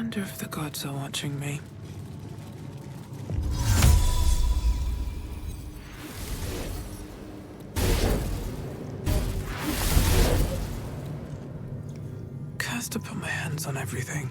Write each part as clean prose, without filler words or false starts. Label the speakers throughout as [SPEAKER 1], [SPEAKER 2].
[SPEAKER 1] Wonder if the gods are watching me. Cursed to put my hands on everything.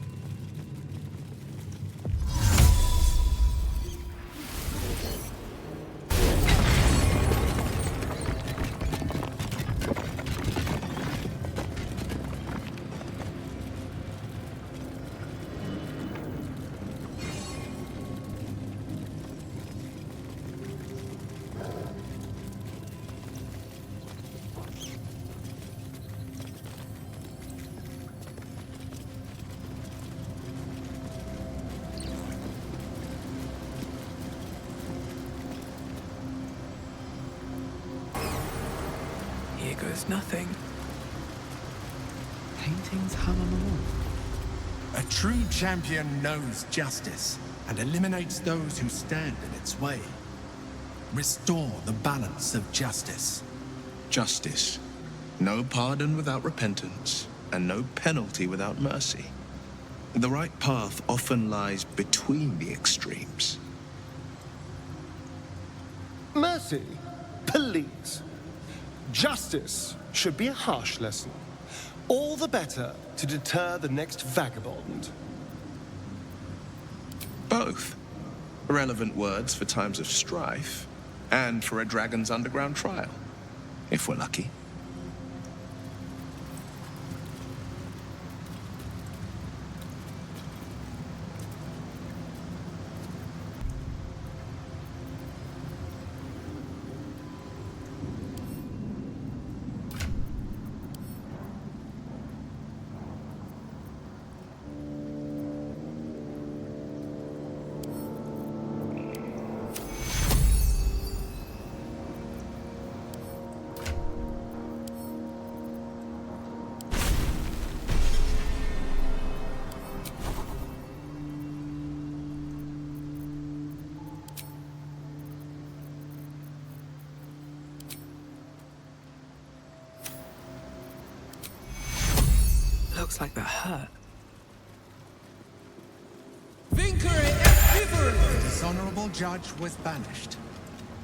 [SPEAKER 1] Here goes nothing.
[SPEAKER 2] Paintings hung on the wall.
[SPEAKER 3] A true champion knows justice and eliminates those who stand in its way. Restore the balance of justice.
[SPEAKER 4] Justice. No pardon without repentance, and no penalty without mercy. The right path often lies between the extremes.
[SPEAKER 5] Mercy? Please. Justice should be a harsh lesson. All the better to deter the next vagabond.
[SPEAKER 4] Both. Relevant words for times of strife, and for a dragon's underground trial, if we're lucky.
[SPEAKER 1] Looks like that hurt.
[SPEAKER 3] The dishonorable judge was banished,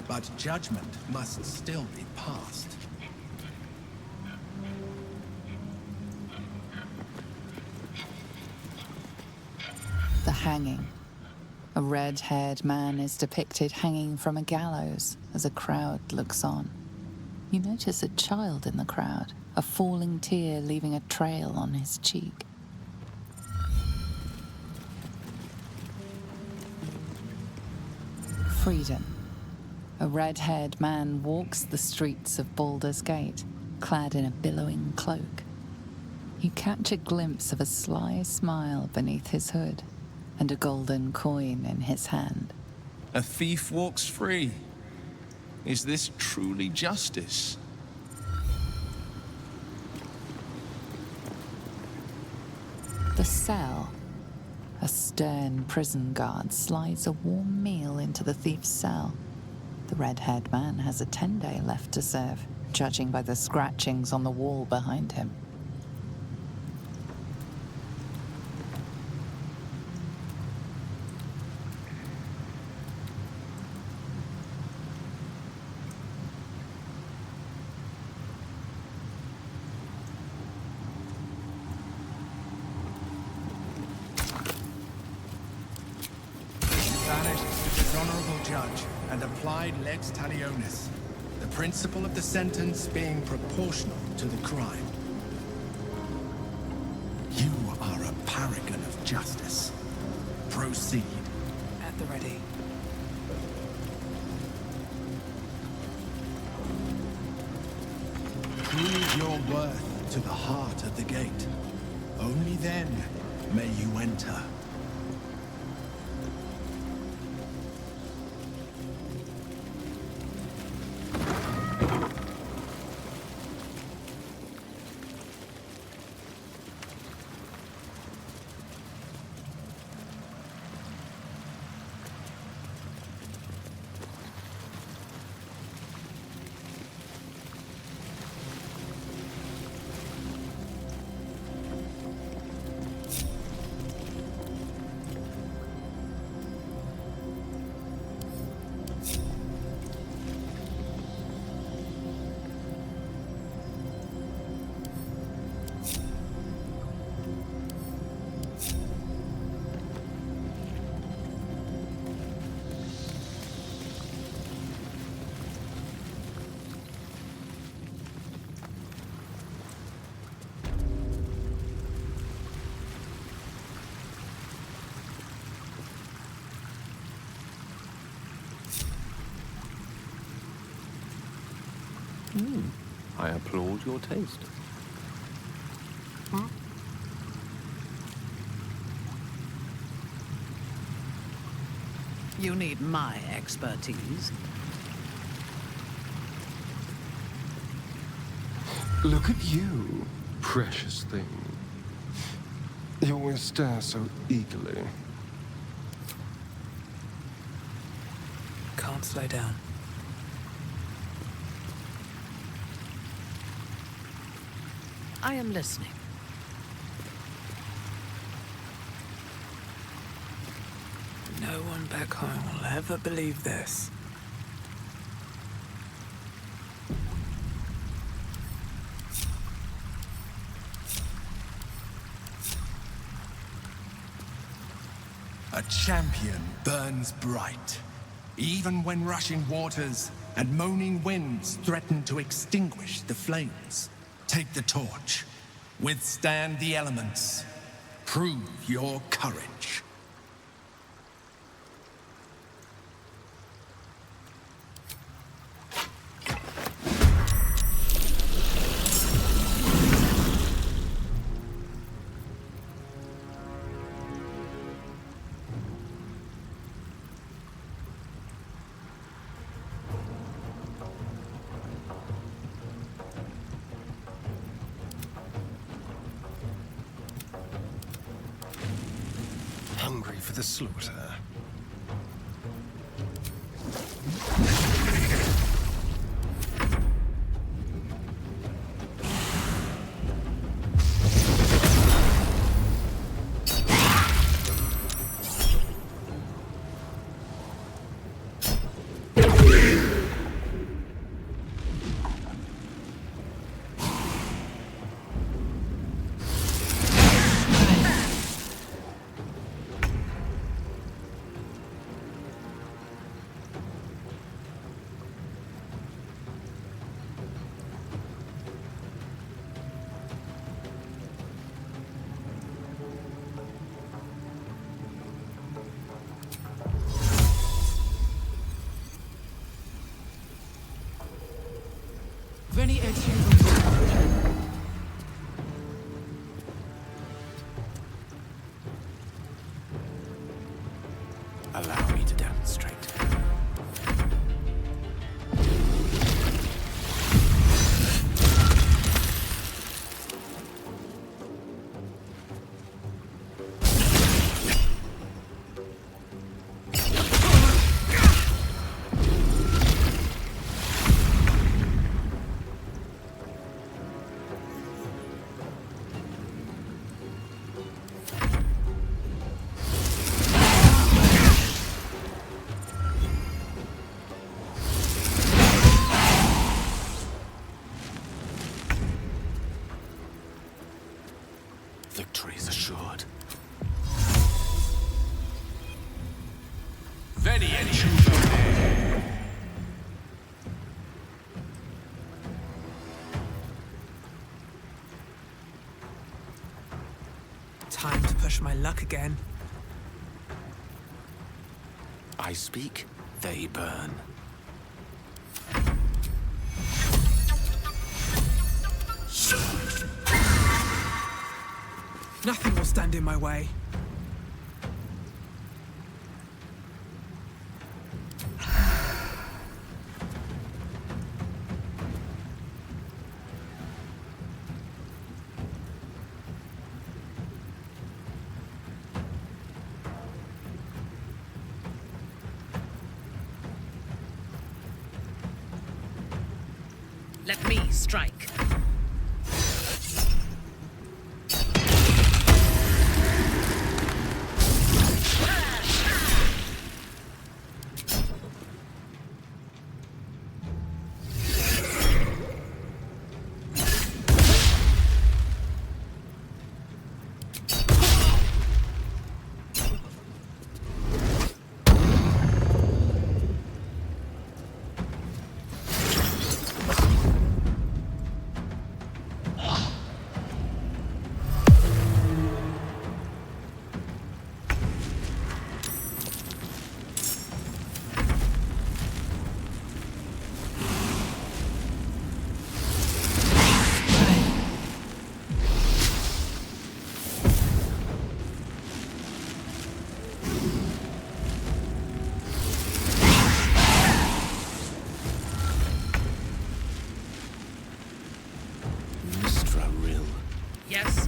[SPEAKER 3] but judgment must still be passed.
[SPEAKER 6] The hanging. A red-haired man is depicted hanging from a gallows as a crowd looks on. You notice a child in the crowd, a falling tear leaving a trail on his cheek. Freedom. A red-haired man walks the streets of Baldur's Gate, clad in a billowing cloak. You catch a glimpse of a sly smile beneath his hood, and a golden coin in his hand.
[SPEAKER 4] A thief walks free. Is this truly justice?
[SPEAKER 6] The cell. A stern prison guard slides a warm meal into the thief's cell. The red-haired man has a 10-day left to serve, judging by the scratchings on the wall behind him.
[SPEAKER 3] Banished the dishonorable judge and applied lex talionis, the principle of the sentence being proportional to the crime. You are a paragon of justice. Proceed.
[SPEAKER 1] At the ready.
[SPEAKER 3] Prove your worth to the heart of the gate. Only then may you enter.
[SPEAKER 2] applaud your taste.
[SPEAKER 7] You need my expertise.
[SPEAKER 5] Look at you, precious thing. You always stare so eagerly.
[SPEAKER 1] Can't slow down.
[SPEAKER 7] I am listening.
[SPEAKER 1] No one back home will ever believe this.
[SPEAKER 3] A champion burns bright, even when rushing waters and moaning winds threaten to extinguish the flames. Take the torch, withstand the elements, prove your courage.
[SPEAKER 5] Hungry for the slaughter.
[SPEAKER 1] Veni et
[SPEAKER 2] Allow me to demonstrate. Victory is assured.
[SPEAKER 3] Veni et Judo.
[SPEAKER 1] time to push my luck again.
[SPEAKER 2] I speak, they burn.
[SPEAKER 1] Nothing will stand in my way.
[SPEAKER 7] Let me strike. Yes?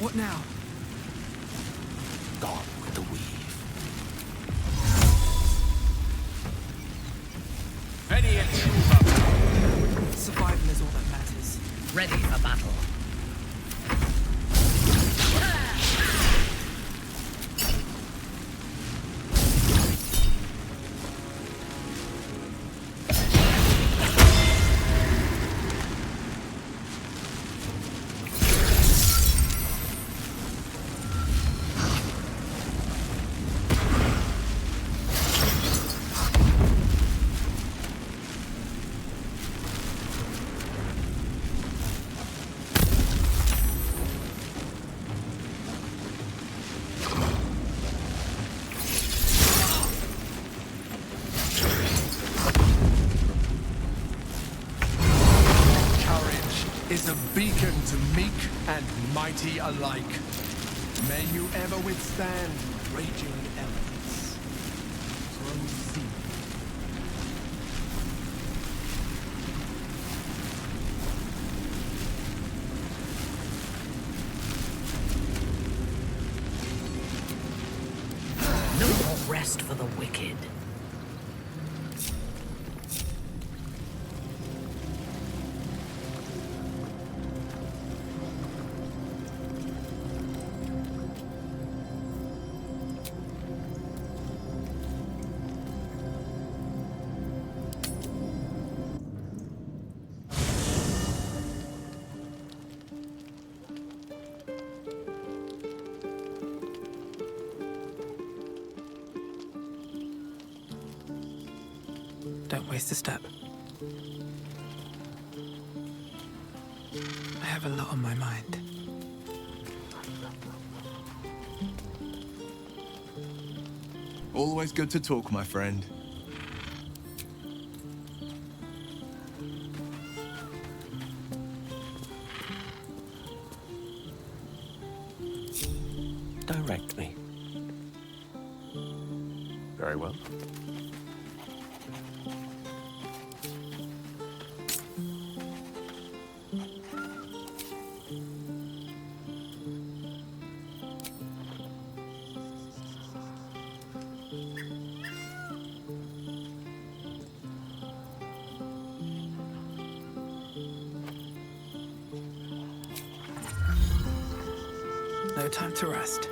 [SPEAKER 1] What now?
[SPEAKER 2] Gone with the weave.
[SPEAKER 1] Survival is all that matters.
[SPEAKER 7] Ready for battle.
[SPEAKER 3] Is a beacon to meek and mighty alike. May you ever withstand raging elements. Proceed.
[SPEAKER 7] No more rest for the wicked.
[SPEAKER 1] Don't waste a step. I have a lot on my mind.
[SPEAKER 4] Always good to talk, my friend.
[SPEAKER 2] Direct me. Very well.
[SPEAKER 1] No time to rest.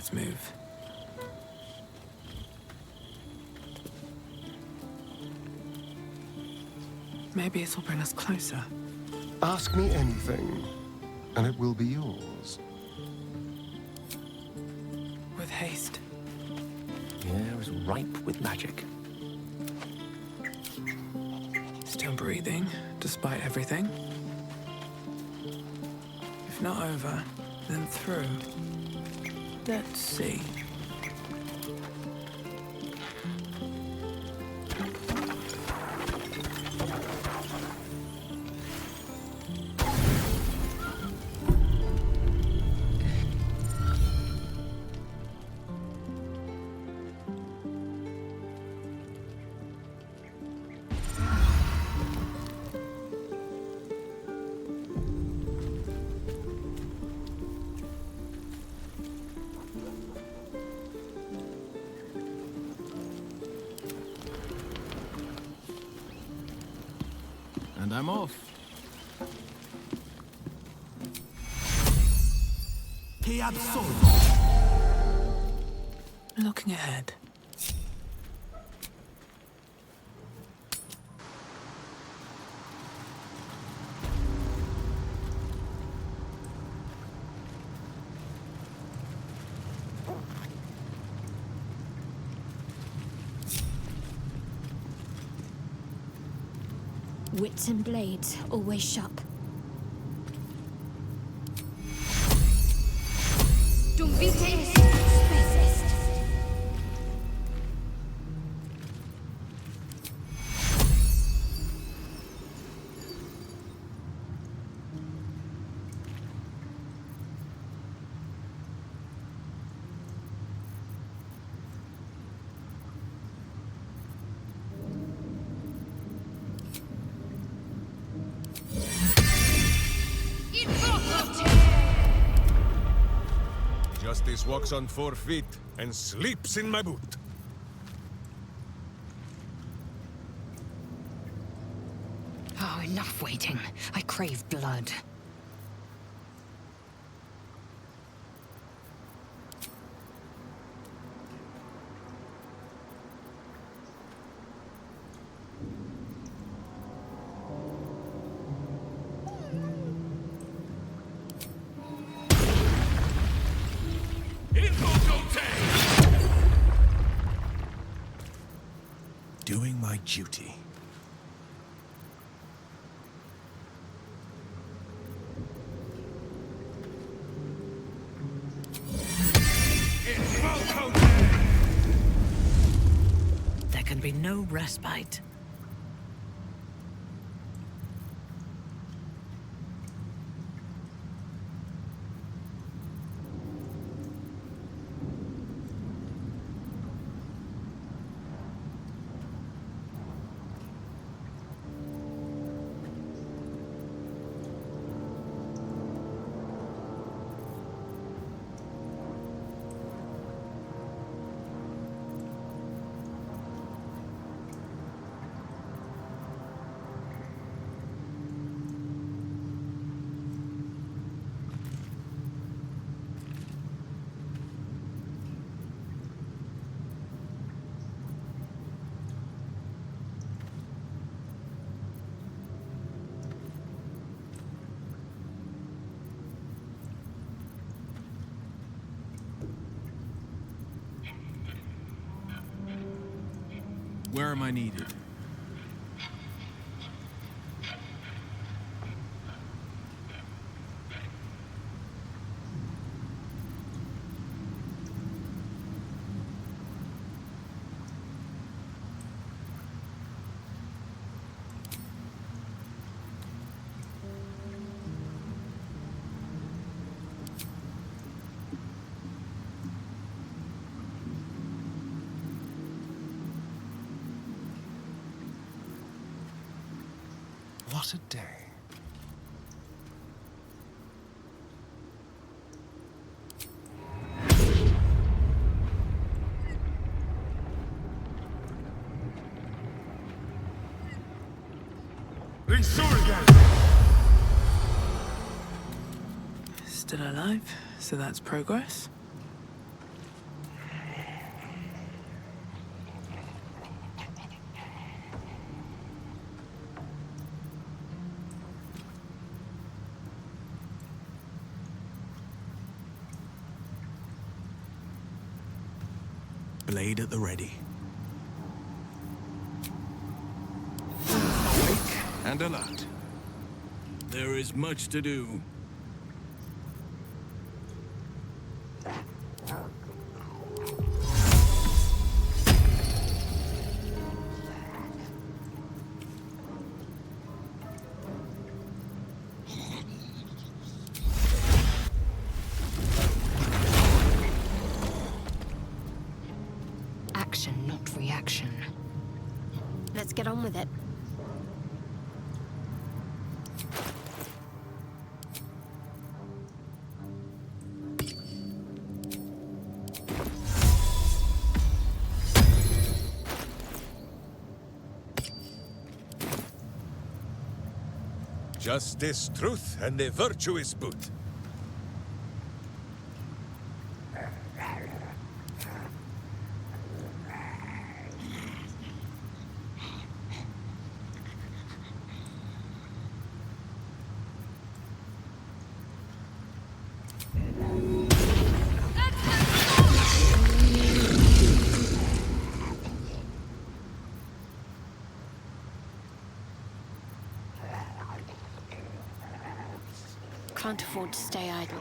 [SPEAKER 1] Let's move. Maybe it'll bring us closer.
[SPEAKER 5] Ask me anything, and it will be yours.
[SPEAKER 1] With haste.
[SPEAKER 2] The air is ripe with magic.
[SPEAKER 1] Still breathing, despite everything. If not over, then through. Let's see.
[SPEAKER 8] And I'm off.
[SPEAKER 1] Looking ahead.
[SPEAKER 9] Wits and blades, always sharp. Dum vitae spes est.
[SPEAKER 10] Justice walks on 4 feet and sleeps in my boot.
[SPEAKER 7] Oh, enough waiting. I crave blood.
[SPEAKER 4] Doing my duty.
[SPEAKER 7] There can be no respite.
[SPEAKER 8] Where am I needed?
[SPEAKER 5] What a day.
[SPEAKER 1] Still alive, so that's progress.
[SPEAKER 3] blade at the ready.
[SPEAKER 4] Awake and alert.
[SPEAKER 8] There is much to do.
[SPEAKER 7] Action, not reaction.
[SPEAKER 9] Let's get on with it.
[SPEAKER 10] Justice, truth, and a virtuous boot.
[SPEAKER 9] Can't afford to stay idle.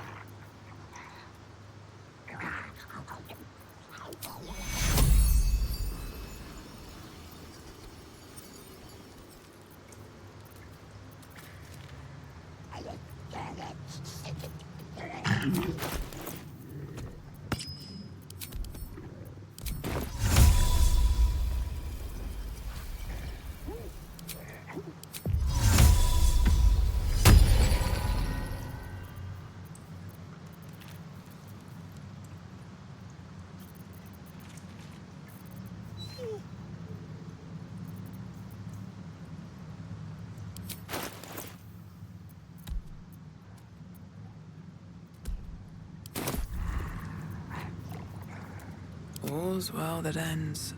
[SPEAKER 1] All's well that ends.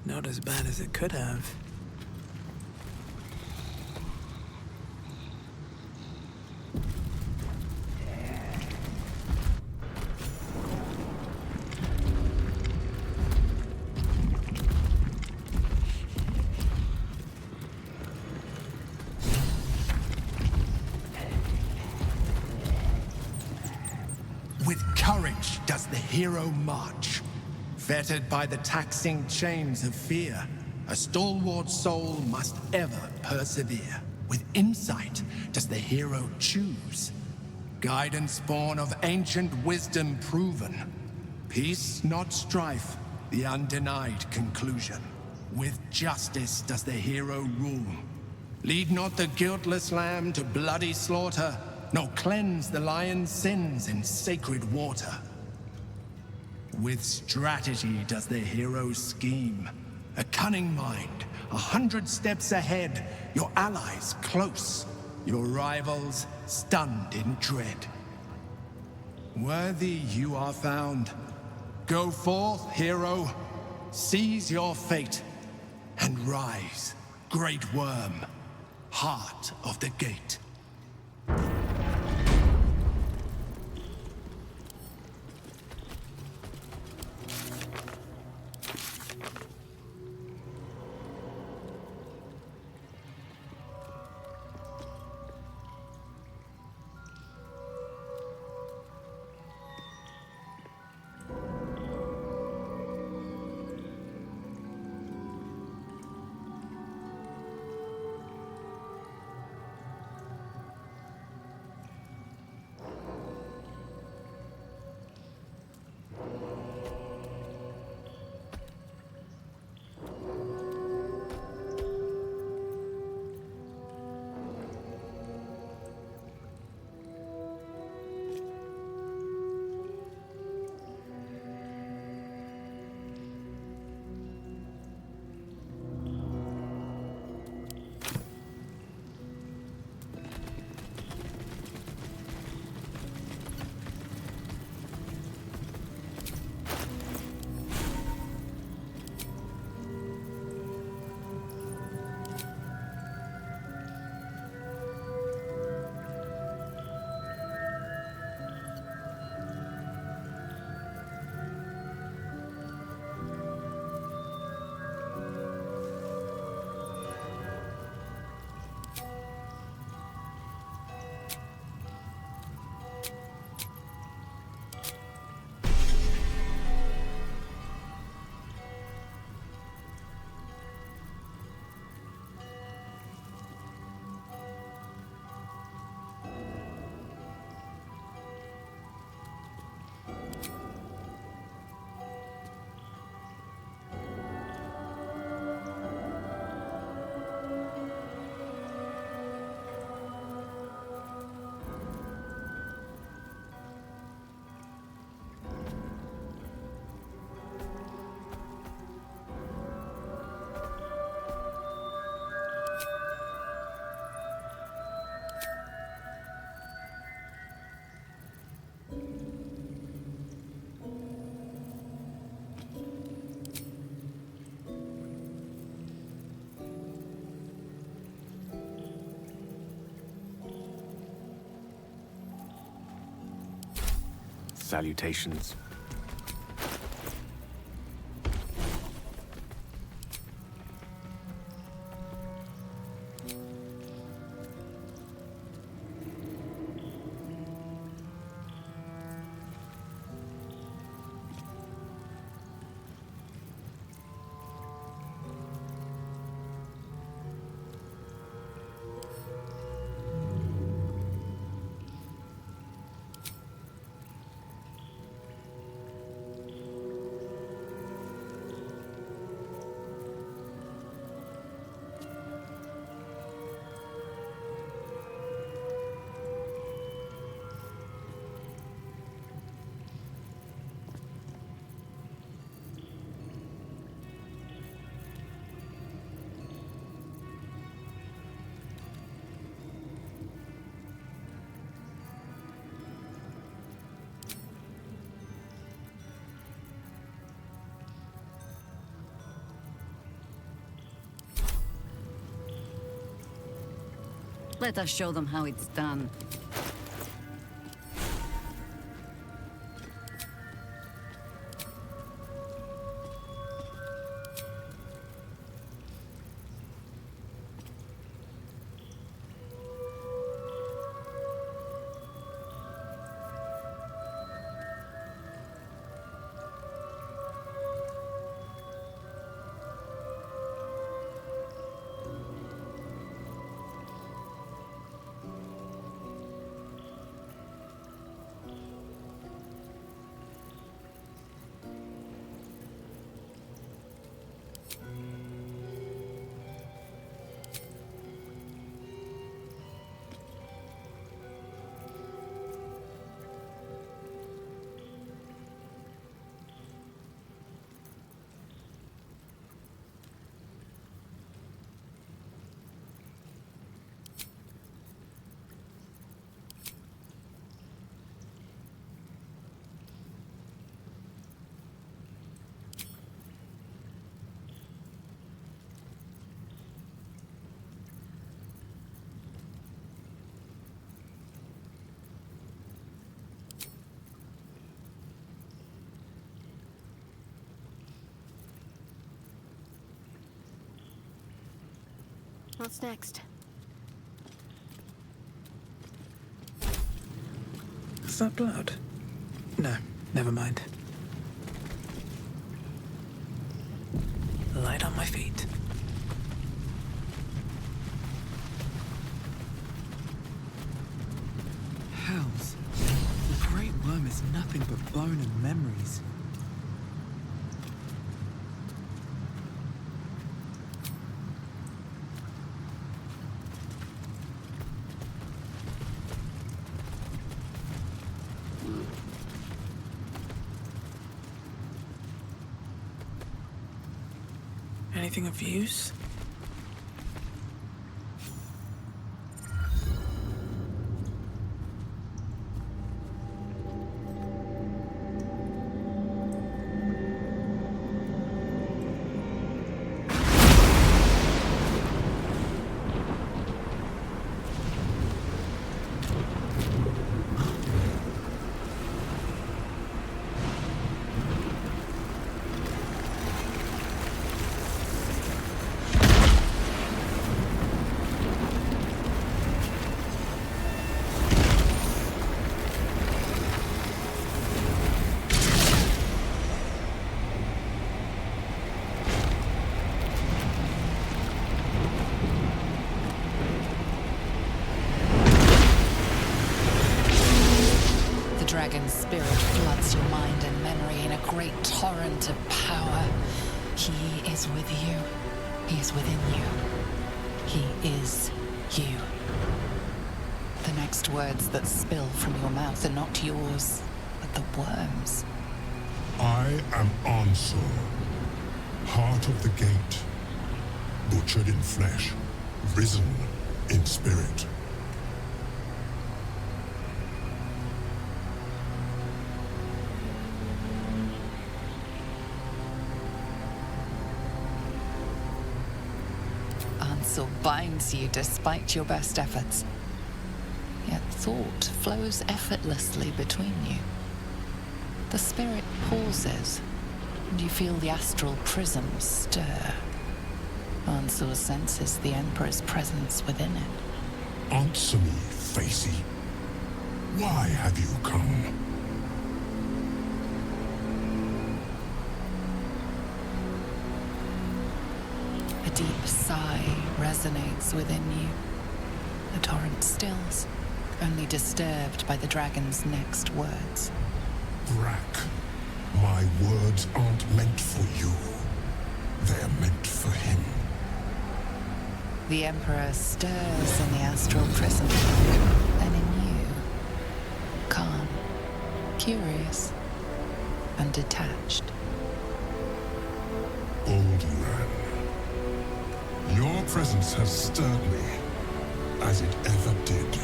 [SPEAKER 1] Not as bad as it could have.
[SPEAKER 3] With courage does the hero march. Fettered by the taxing chains of fear, a stalwart soul must ever persevere. With insight does the hero choose. Guidance born of ancient wisdom proven. Peace, not strife, the undenied conclusion. With justice does the hero rule. Lead not the guiltless lamb to bloody slaughter, nor cleanse the lion's sins in sacred water. With strategy does the hero scheme. A cunning mind, 100 steps ahead, your allies close, your rivals stunned in dread. Worthy you are found. Go forth, hero, seize your fate, and rise, great worm, heart of the gate.
[SPEAKER 2] salutations.
[SPEAKER 7] Let us show them how it's done.
[SPEAKER 9] What's next?
[SPEAKER 1] Is that blood? No, never mind. Light on my feet.
[SPEAKER 11] Hells. The Great Worm is nothing but bone and memories.
[SPEAKER 1] Anything of use?
[SPEAKER 6] Dragon's spirit floods your mind and memory in a great torrent of power. He is with you. He is within you. He is you. The next words that spill from your mouth are not yours, but the worm's.
[SPEAKER 12] I am Ansur, heart of the gate, butchered in flesh, risen in spirit.
[SPEAKER 6] Ansur binds you despite your best efforts. Yet thought flows effortlessly between you. The spirit pauses, and you feel the astral prism stir. Ansel senses the Emperor's presence within it.
[SPEAKER 12] Answer me, Facey. Why have you come?
[SPEAKER 6] A deep sigh resonates within you. The torrent stills, only disturbed by the dragon's next words.
[SPEAKER 12] Brack, my words aren't meant for you. They're meant for him.
[SPEAKER 6] The Emperor stirs in the astral prism, then in you. Calm, curious, and detached.
[SPEAKER 12] Baldur, your presence has stirred me, as it ever did.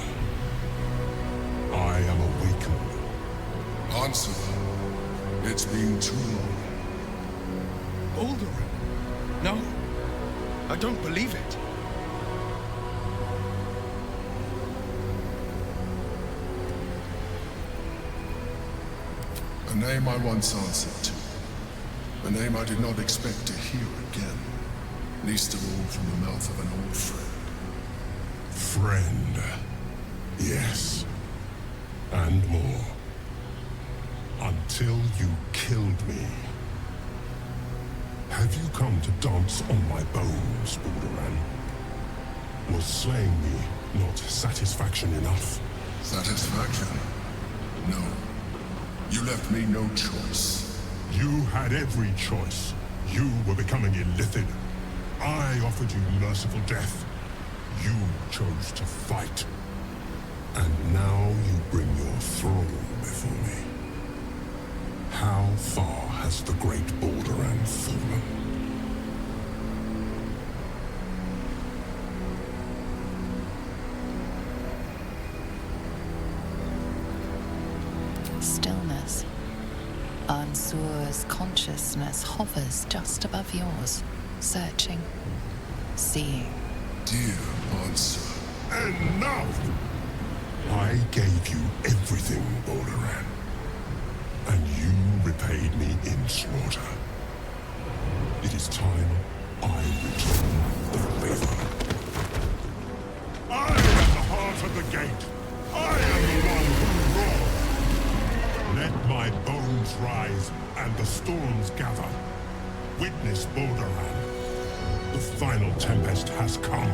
[SPEAKER 12] I am awakened.
[SPEAKER 3] Answer. It's been too long.
[SPEAKER 4] Baldur. No. I don't believe it.
[SPEAKER 3] A name I once answered to. A name I did not expect to hear again. Least of all from the mouth of an old friend.
[SPEAKER 12] Friend. Yes. And more. Until you killed me. Have you come to dance on my bones, Baldur? Was slaying me not satisfaction enough?
[SPEAKER 3] Satisfaction? No. You left me no choice.
[SPEAKER 12] You had every choice. You were becoming illithid. I offered you merciful death. You chose to fight. And now you bring your throne before me. How far has the great Baldur fallen?
[SPEAKER 6] Stillness. Ansur's consciousness hovers just above yours, searching, seeing.
[SPEAKER 3] Dear Ansur.
[SPEAKER 12] Enough! I gave you everything, Baldur, and you repaid me in slaughter. It is time I return the favor. I am the heart of the gate. I am the one who roars. Let my bones rise and the storms gather. Witness Baldur. The final tempest has come.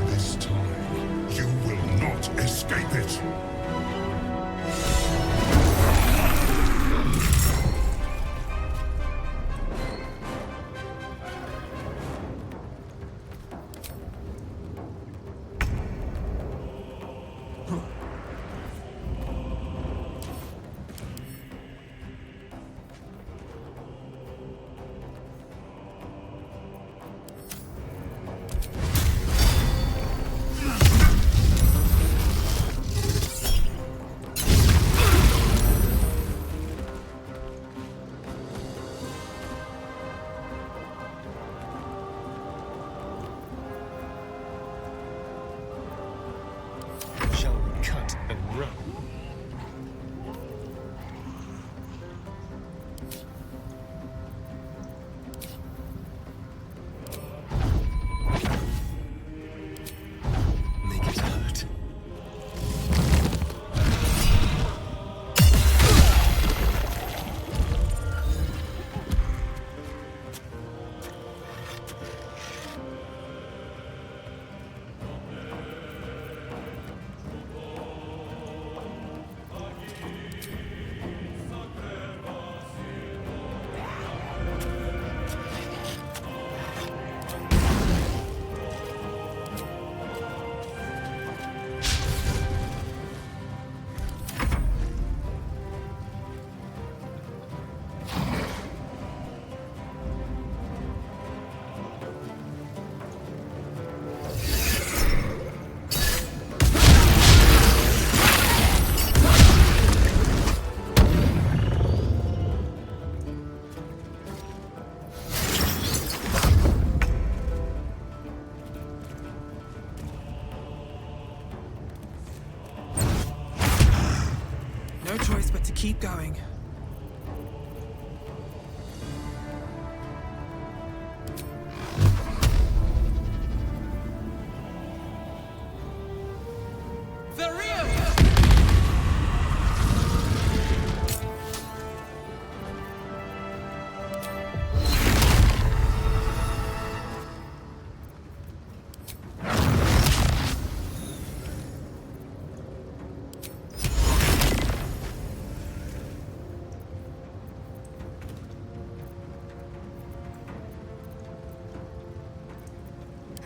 [SPEAKER 12] This time, you will not escape it.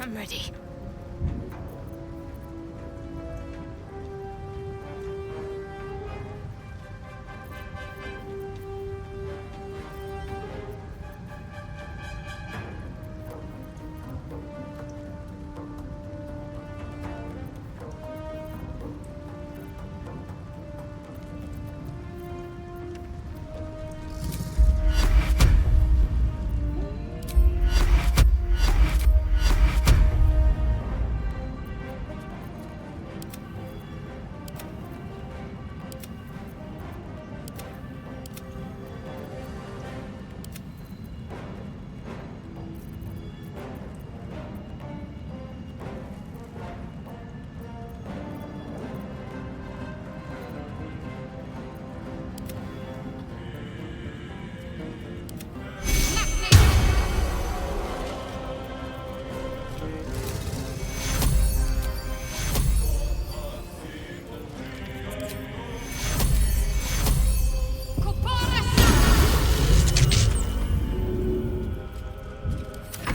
[SPEAKER 9] I'm ready.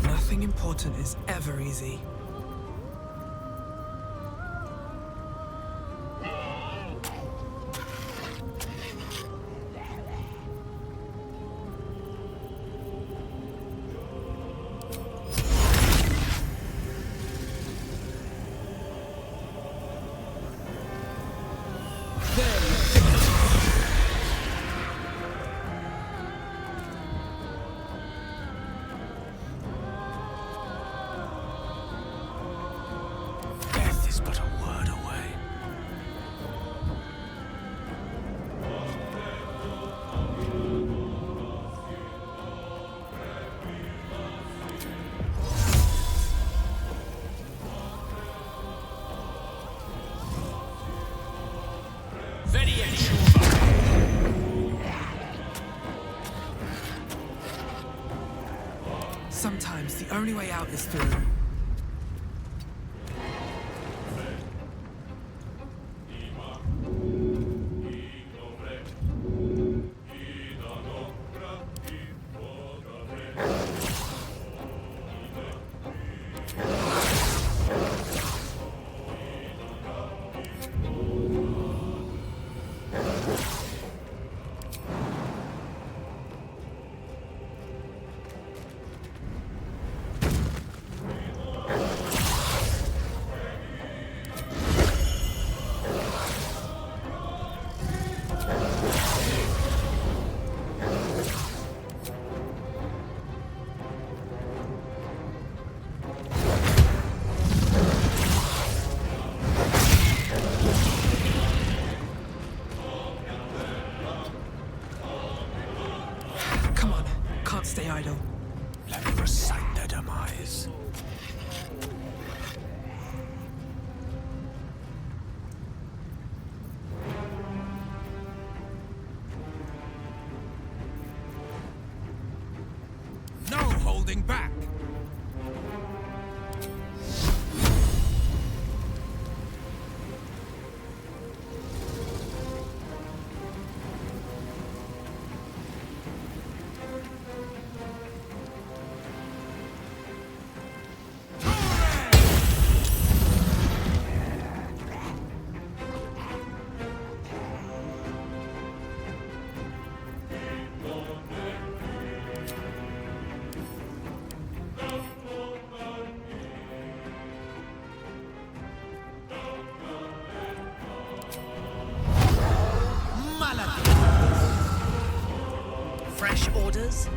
[SPEAKER 1] Nothing important is ever easy. Death is but a word away. Sometimes the only way out is through. Come on, can't stay idle. Let me recite their demise.
[SPEAKER 8] No holding back!
[SPEAKER 13] Fresh orders?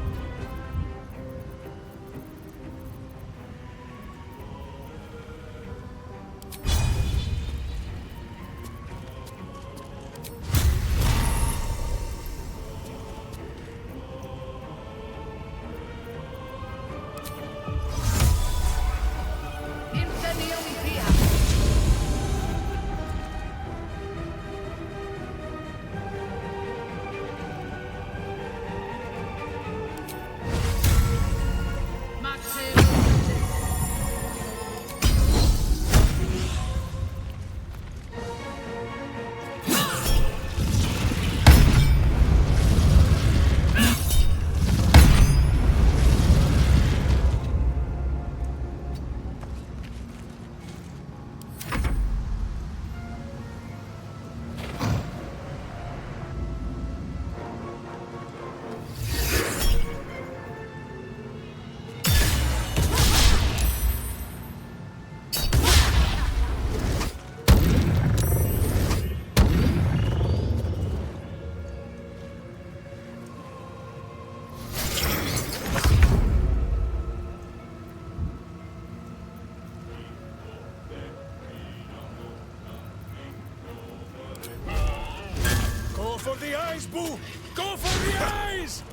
[SPEAKER 10] eyes, Boo! Go for the eyes!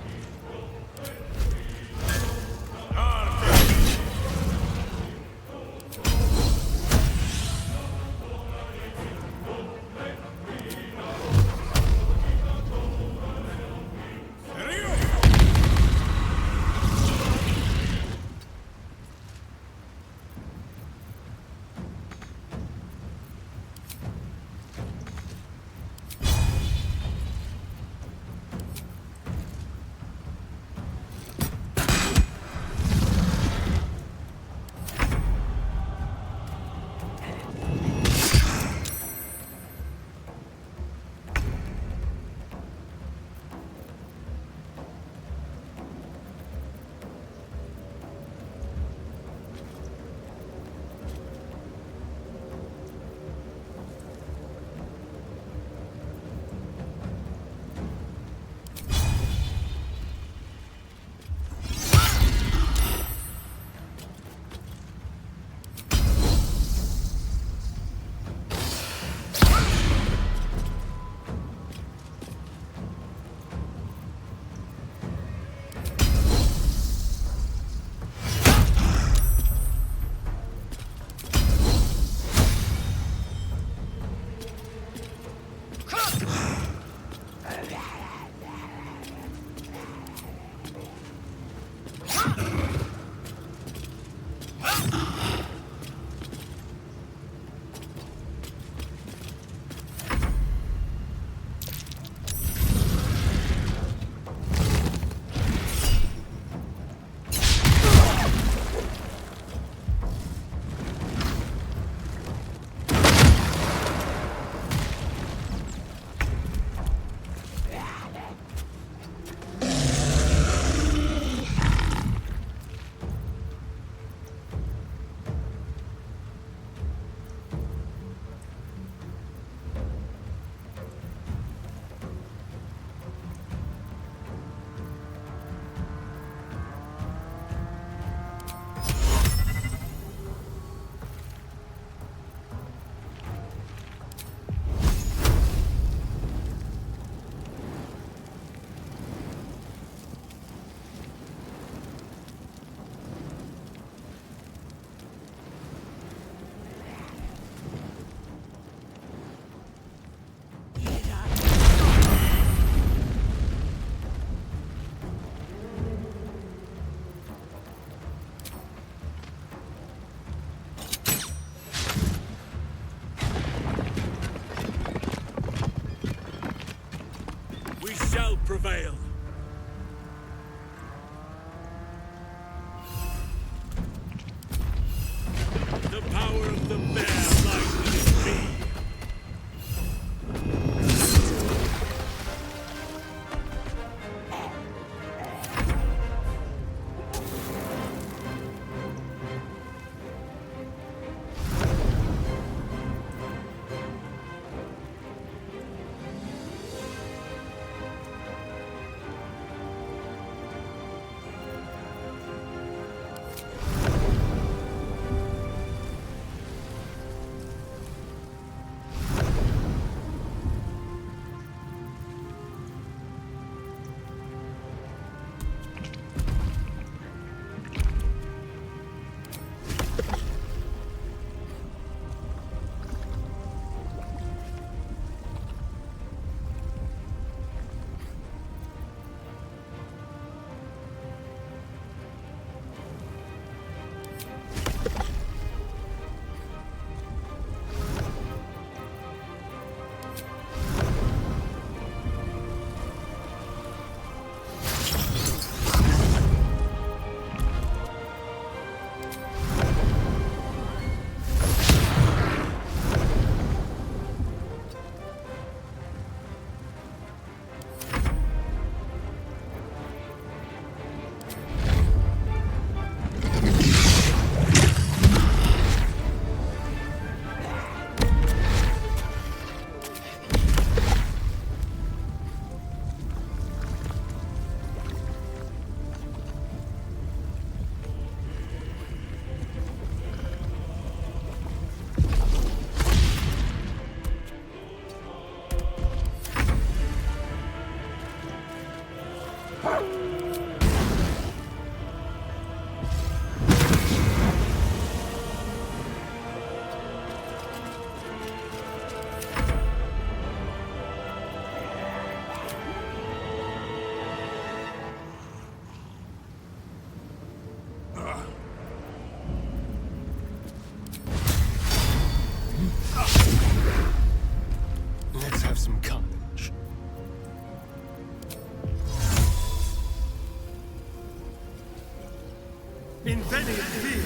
[SPEAKER 5] Inveniat vi!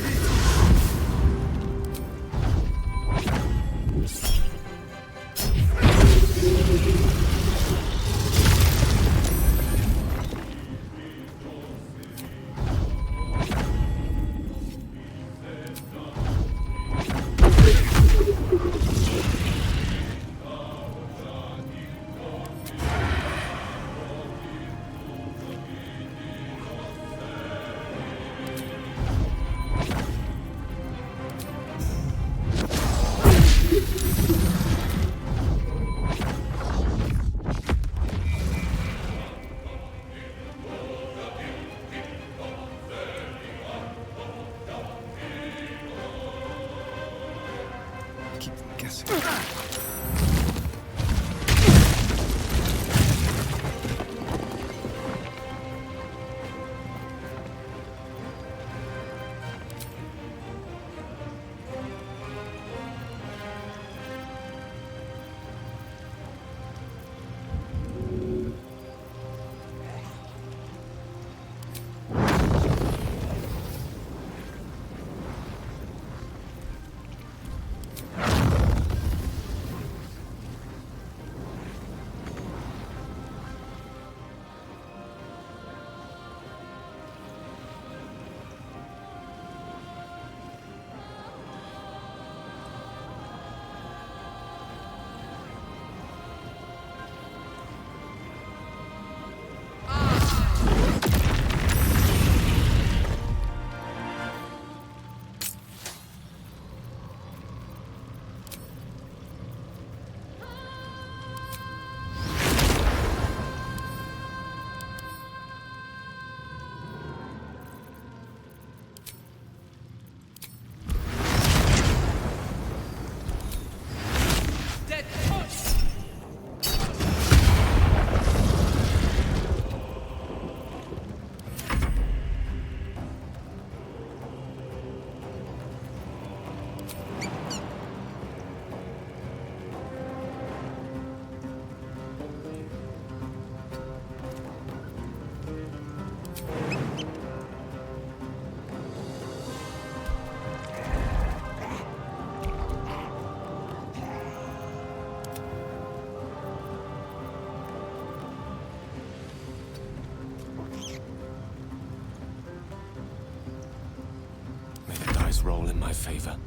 [SPEAKER 2] Roll in my favor.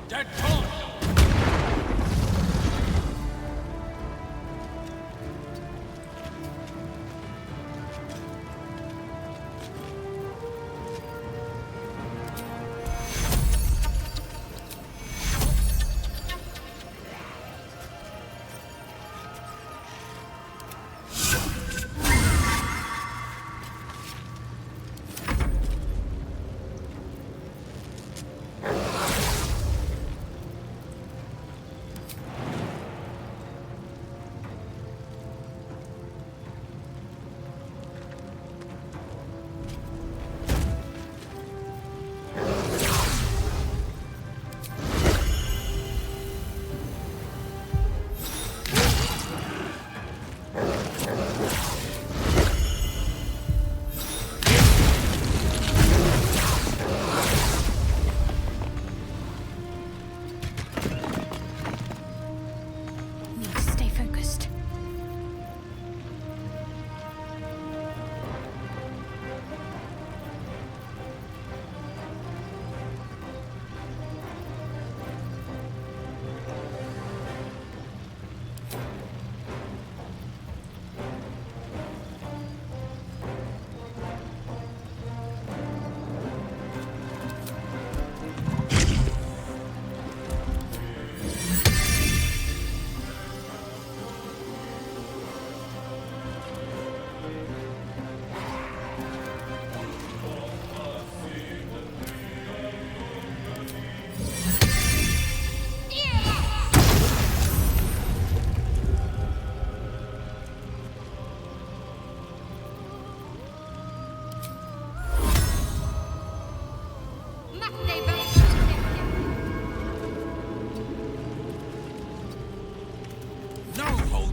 [SPEAKER 10] Dead Tom!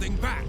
[SPEAKER 10] holding back!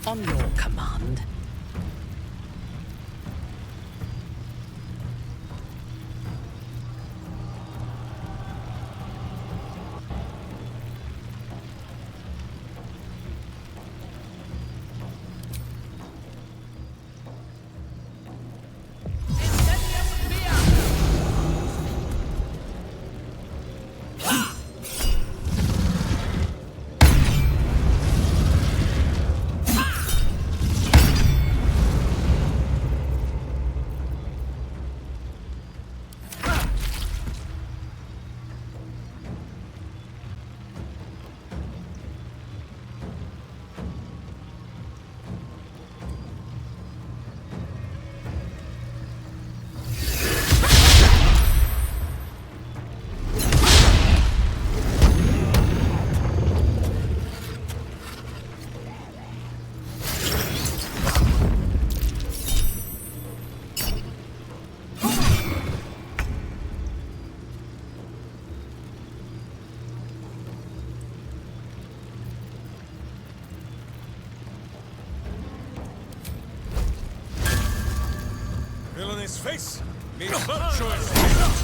[SPEAKER 13] On your command.
[SPEAKER 10] Villainous face means choice.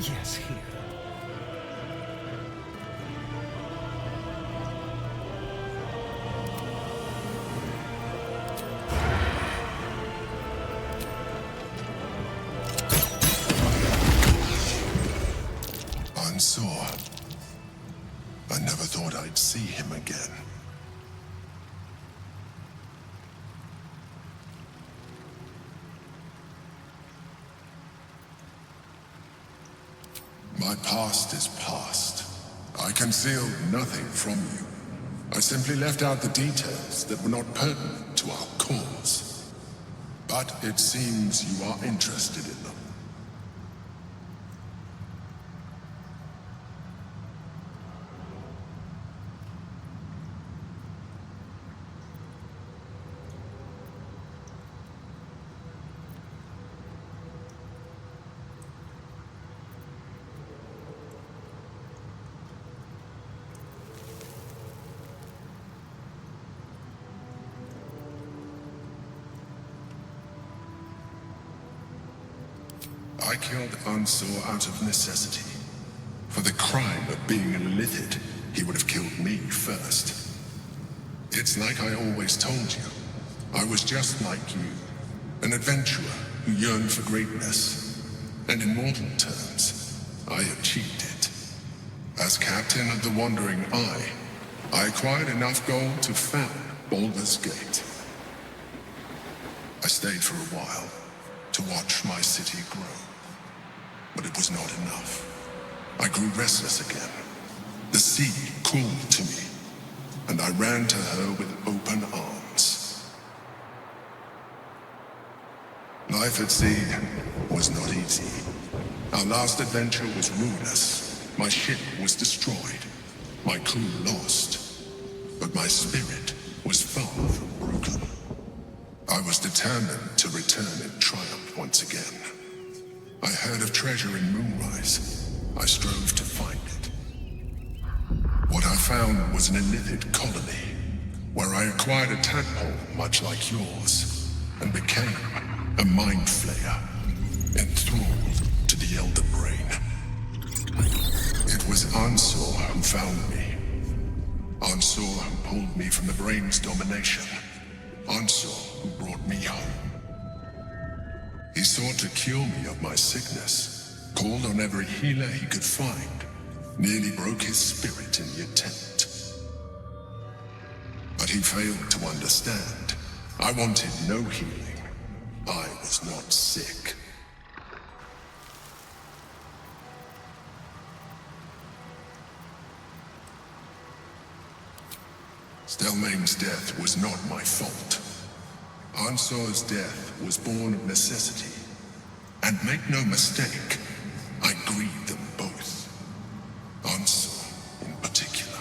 [SPEAKER 8] Yes, here.
[SPEAKER 12] Unsure. I never thought I'd see him again. My past is past. I concealed nothing from you. I simply left out the details that were not pertinent to our cause. But it seems you are interested in them. I killed Ansor out of necessity. For the crime of being an illithid, he would have killed me first. It's like I always told you. I was just like you, an adventurer who yearned for greatness. And in mortal terms, I achieved it. As captain of the Wandering Eye, I acquired enough gold to found Baldur's Gate. I stayed for a while to watch my city grow. But it was not enough. I grew restless again. The sea called to me, and I ran to her with open arms. Life at sea was not easy. Our last adventure was ruinous. My ship was destroyed. My crew lost. But my spirit was far from broken. I was determined to return in triumph once again. I heard of treasure in Moonrise. I strove to find it. What I found was an illithid colony, where I acquired a tadpole much like yours, and became a mind flayer, enthralled to the Elder Brain. It was Ansor who found me. Ansor who pulled me from the Brain's domination. Ansor who brought me home. He sought to cure me of my sickness, called on every healer he could find, nearly broke his spirit in the attempt. But he failed to understand. I wanted no healing. I was not sick. Stelmane's death was not my fault. Ansor's death was born of necessity. And make no mistake, I grieved them both. Ansor, in particular.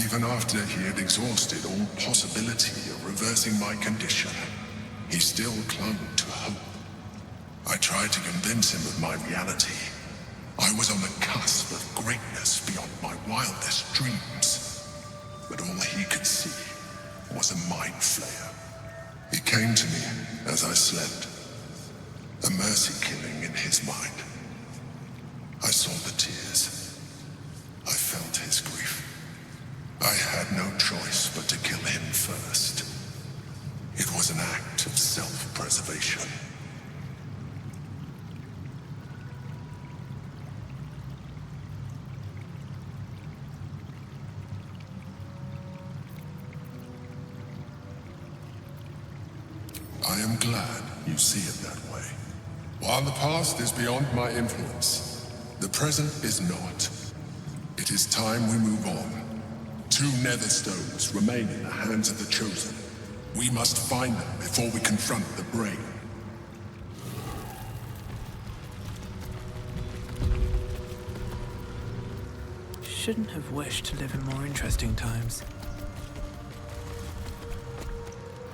[SPEAKER 12] Even after he had exhausted all possibility of reversing my condition, he still clung to hope. I tried to convince him of my reality. I was on the cusp of greatness beyond my wildest dreams. But all he could see was a mind flayer. He came to me as I slept, a mercy killing in his mind. I saw the tears. I felt his grief. I had no choice but to kill him first. It was an act of self-preservation. I am glad you see it that way. While the past is beyond my influence, the present is not. It is time we move on. 2 nether stones remain in the hands of the Chosen. We must find them before we confront the Brain.
[SPEAKER 1] Shouldn't have wished to live in more interesting times.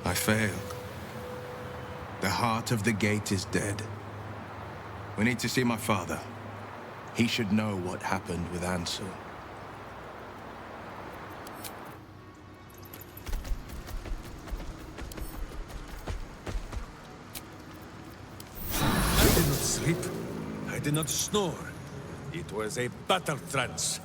[SPEAKER 10] I failed. The heart of the gate is dead. We need to see my father. He should know what happened with Ansel.
[SPEAKER 8] I did not sleep. I did not snore. It was a battle trance.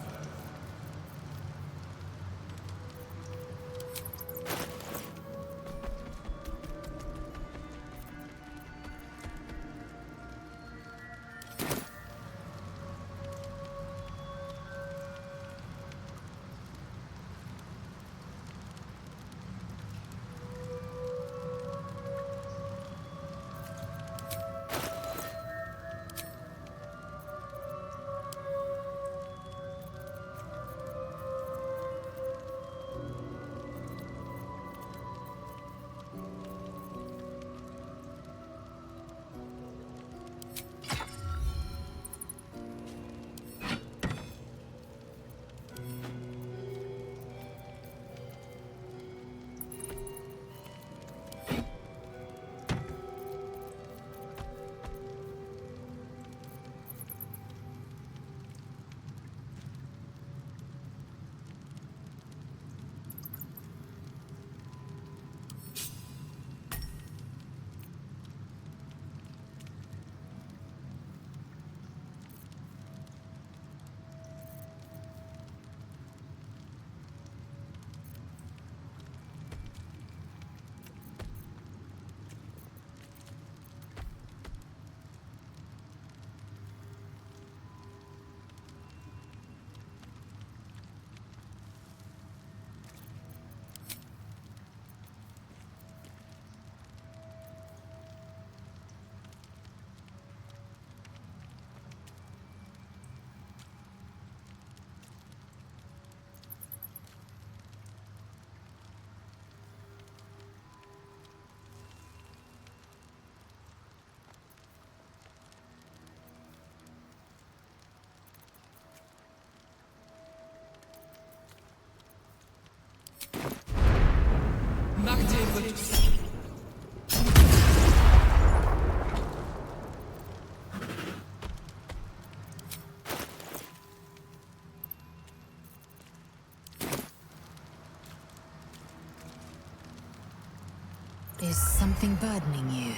[SPEAKER 7] Is something burdening you?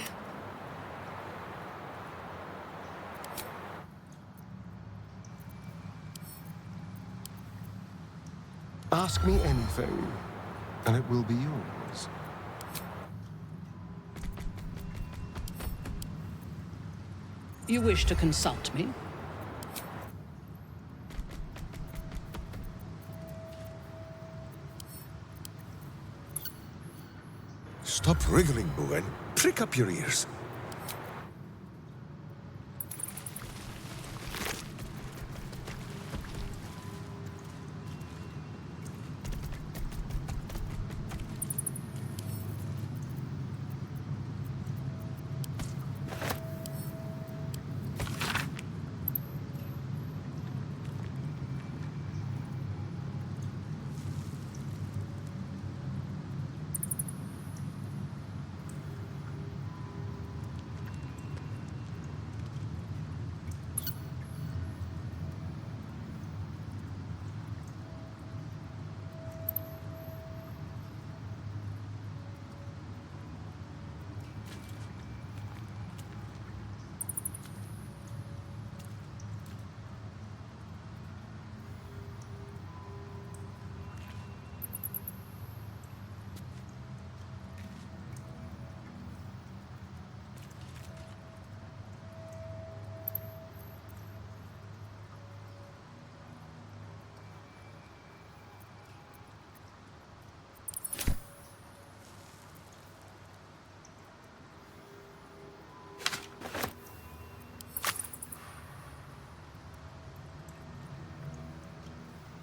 [SPEAKER 5] Ask me anything, and it will be yours.
[SPEAKER 13] You wish to consult me?
[SPEAKER 14] Stop wriggling, Boo, and prick up your ears.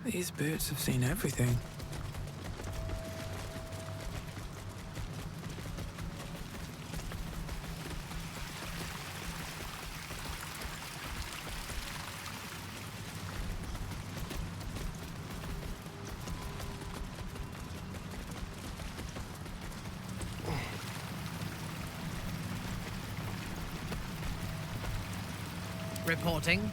[SPEAKER 1] These boots have seen everything.
[SPEAKER 13] Reporting.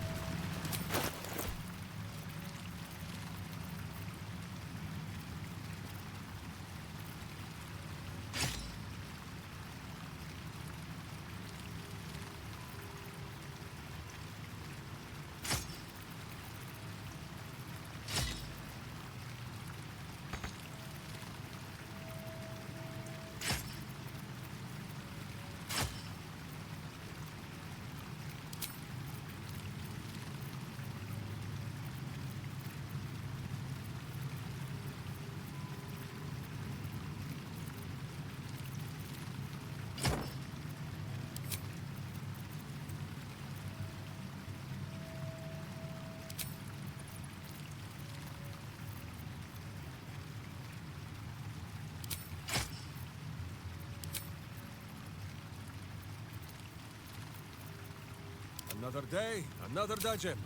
[SPEAKER 8] Another day, another dungeon.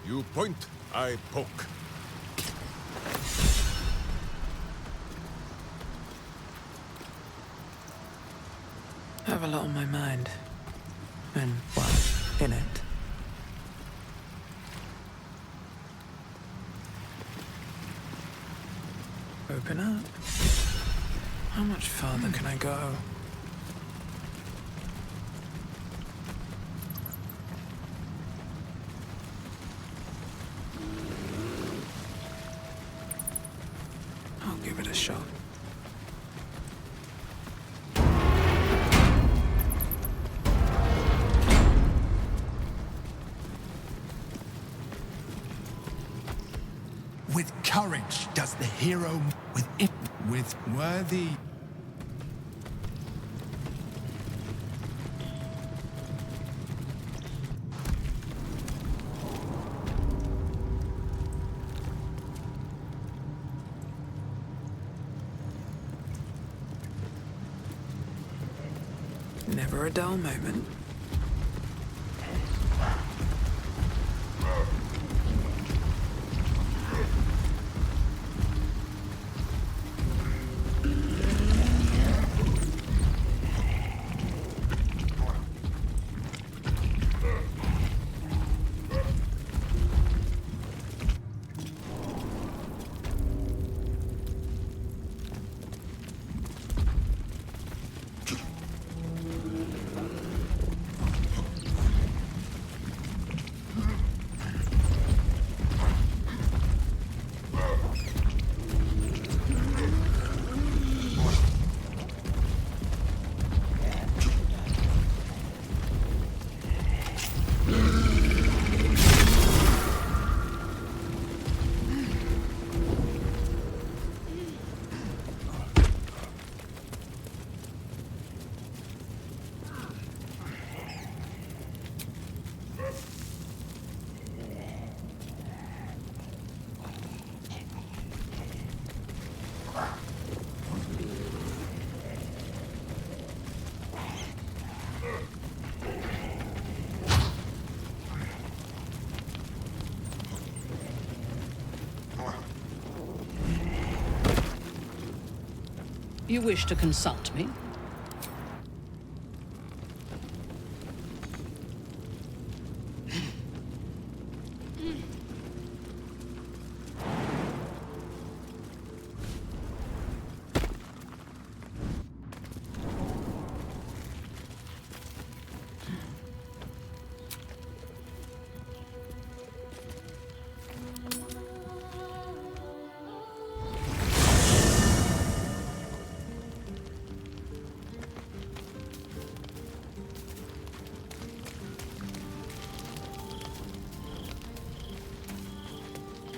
[SPEAKER 8] You point, I poke.
[SPEAKER 1] I have a lot on my mind. And, well, in it. Open up. How much farther can I go? I'll give it a shot.
[SPEAKER 3] With courage does the hero, with worthy.
[SPEAKER 1] Never a dull moment.
[SPEAKER 13] You wish to consult me?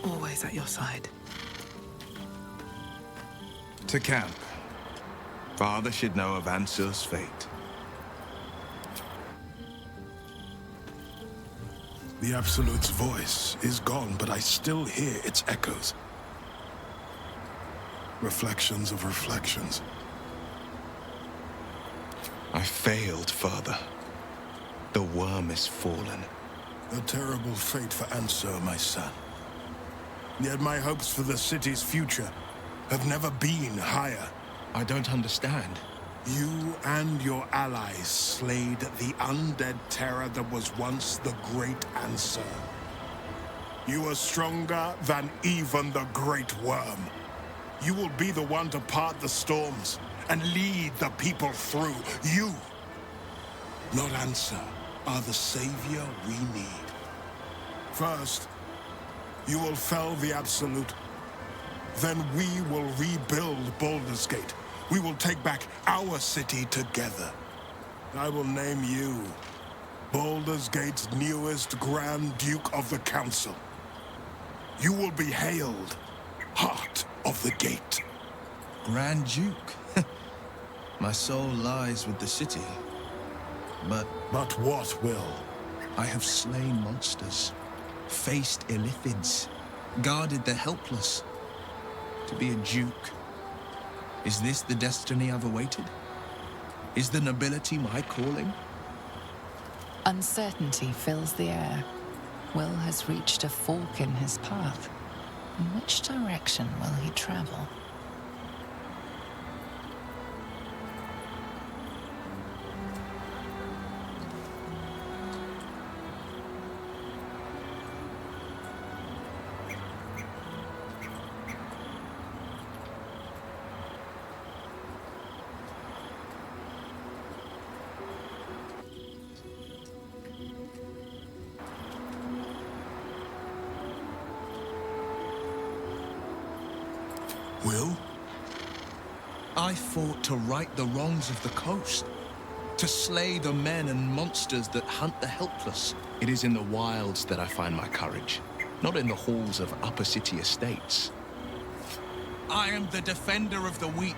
[SPEAKER 1] Always at your side.
[SPEAKER 10] To camp. Father should know of Ansur's fate.
[SPEAKER 12] The Absolute's voice is gone, but I still hear its echoes. Reflections of reflections.
[SPEAKER 10] I failed, Father. The worm is fallen.
[SPEAKER 12] A terrible fate for Ansur, my son. Yet my hopes for the city's future have never been higher.
[SPEAKER 10] I don't understand.
[SPEAKER 12] You and your allies slayed the undead terror that was once the Great Ansur. You are stronger than even the Great Worm. You will be the one to part the storms and lead the people through. You, not Ansur, are the savior we need.
[SPEAKER 15] First, you will fell the Absolute. Then we will rebuild Baldur's Gate. We will take back our city together. I will name you Baldur's Gate's newest Grand Duke of the Council. You will be hailed Heart of the Gate.
[SPEAKER 10] Grand Duke? My soul lies with the city. But
[SPEAKER 15] what, Will?
[SPEAKER 10] I have slain monsters, faced illithids, guarded the helpless. To be a duke, is this the destiny I've awaited? Is the nobility my calling?
[SPEAKER 6] Uncertainty fills the air. Will has reached a fork in his path. In which direction will he travel?
[SPEAKER 15] Will?
[SPEAKER 10] I fought to right the wrongs of the coast, to slay the men and monsters that hunt the helpless. It is in the wilds that I find my courage, not in the halls of upper city estates. I am the defender of the weak.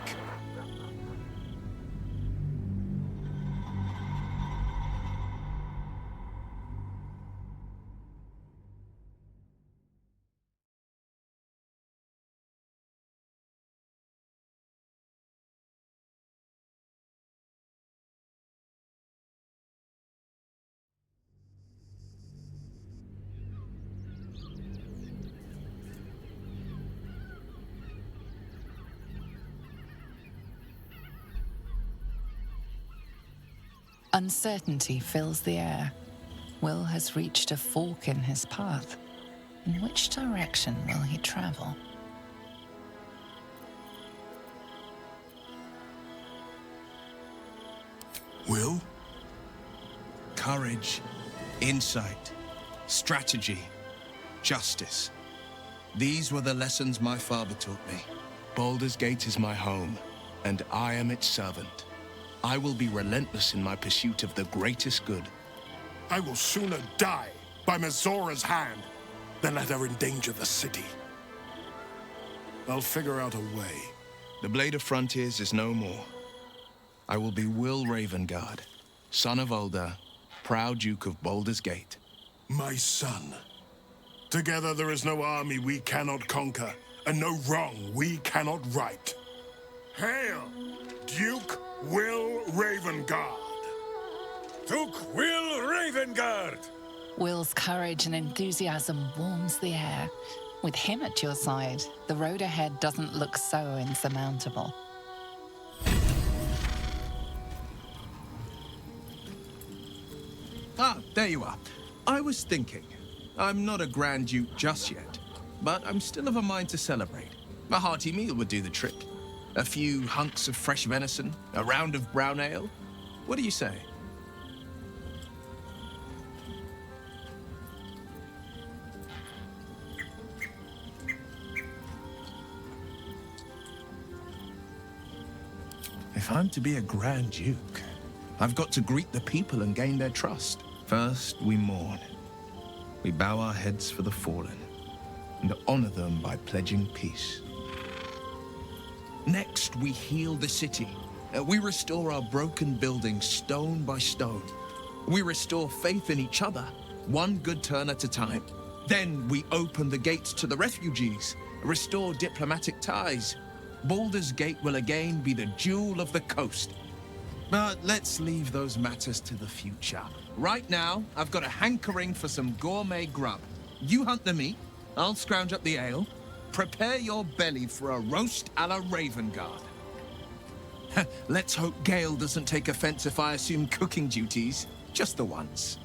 [SPEAKER 6] Uncertainty fills the air. Will has reached a fork in his path. In which direction will he travel?
[SPEAKER 15] Will?
[SPEAKER 10] Courage, insight, strategy, justice. These were the lessons my father taught me. Baldur's Gate is my home, and I am its servant. I will be relentless in my pursuit of the greatest good.
[SPEAKER 15] I will sooner die by Mazora's hand than let her endanger the city. I'll figure out a way.
[SPEAKER 10] The Blade of Frontiers is no more. I will be Will Ravengard, son of Ulder, proud Duke of Baldur's Gate.
[SPEAKER 15] My son. Together there is no army we cannot conquer, and no wrong we cannot right. Hail, Duke Will Ravengard!
[SPEAKER 8] Duke Will Ravengard!
[SPEAKER 6] Will's courage and enthusiasm warms the air. With him at your side, the road ahead doesn't look so insurmountable.
[SPEAKER 10] Ah, there you are. I was thinking. I'm not a Grand Duke just yet, but I'm still of a mind to celebrate. A hearty meal would do the trick. A few hunks of fresh venison, a round of brown ale. What do you say? If I'm to be a Grand Duke, I've got to greet the people and gain their trust. First, we mourn. We bow our heads for the fallen and honor them by pledging peace. Next, we heal the city. We restore our broken buildings stone by stone. We restore faith in each other, one good turn at a time. Then we open the gates to the refugees, restore diplomatic ties. Baldur's Gate will again be the jewel of the coast. But let's leave those matters to the future. Right now, I've got a hankering for some gourmet grub. You hunt the meat, I'll scrounge up the ale. Prepare your belly for a roast a la Ravengard. Let's hope Gale doesn't take offense if I assume cooking duties, just the once.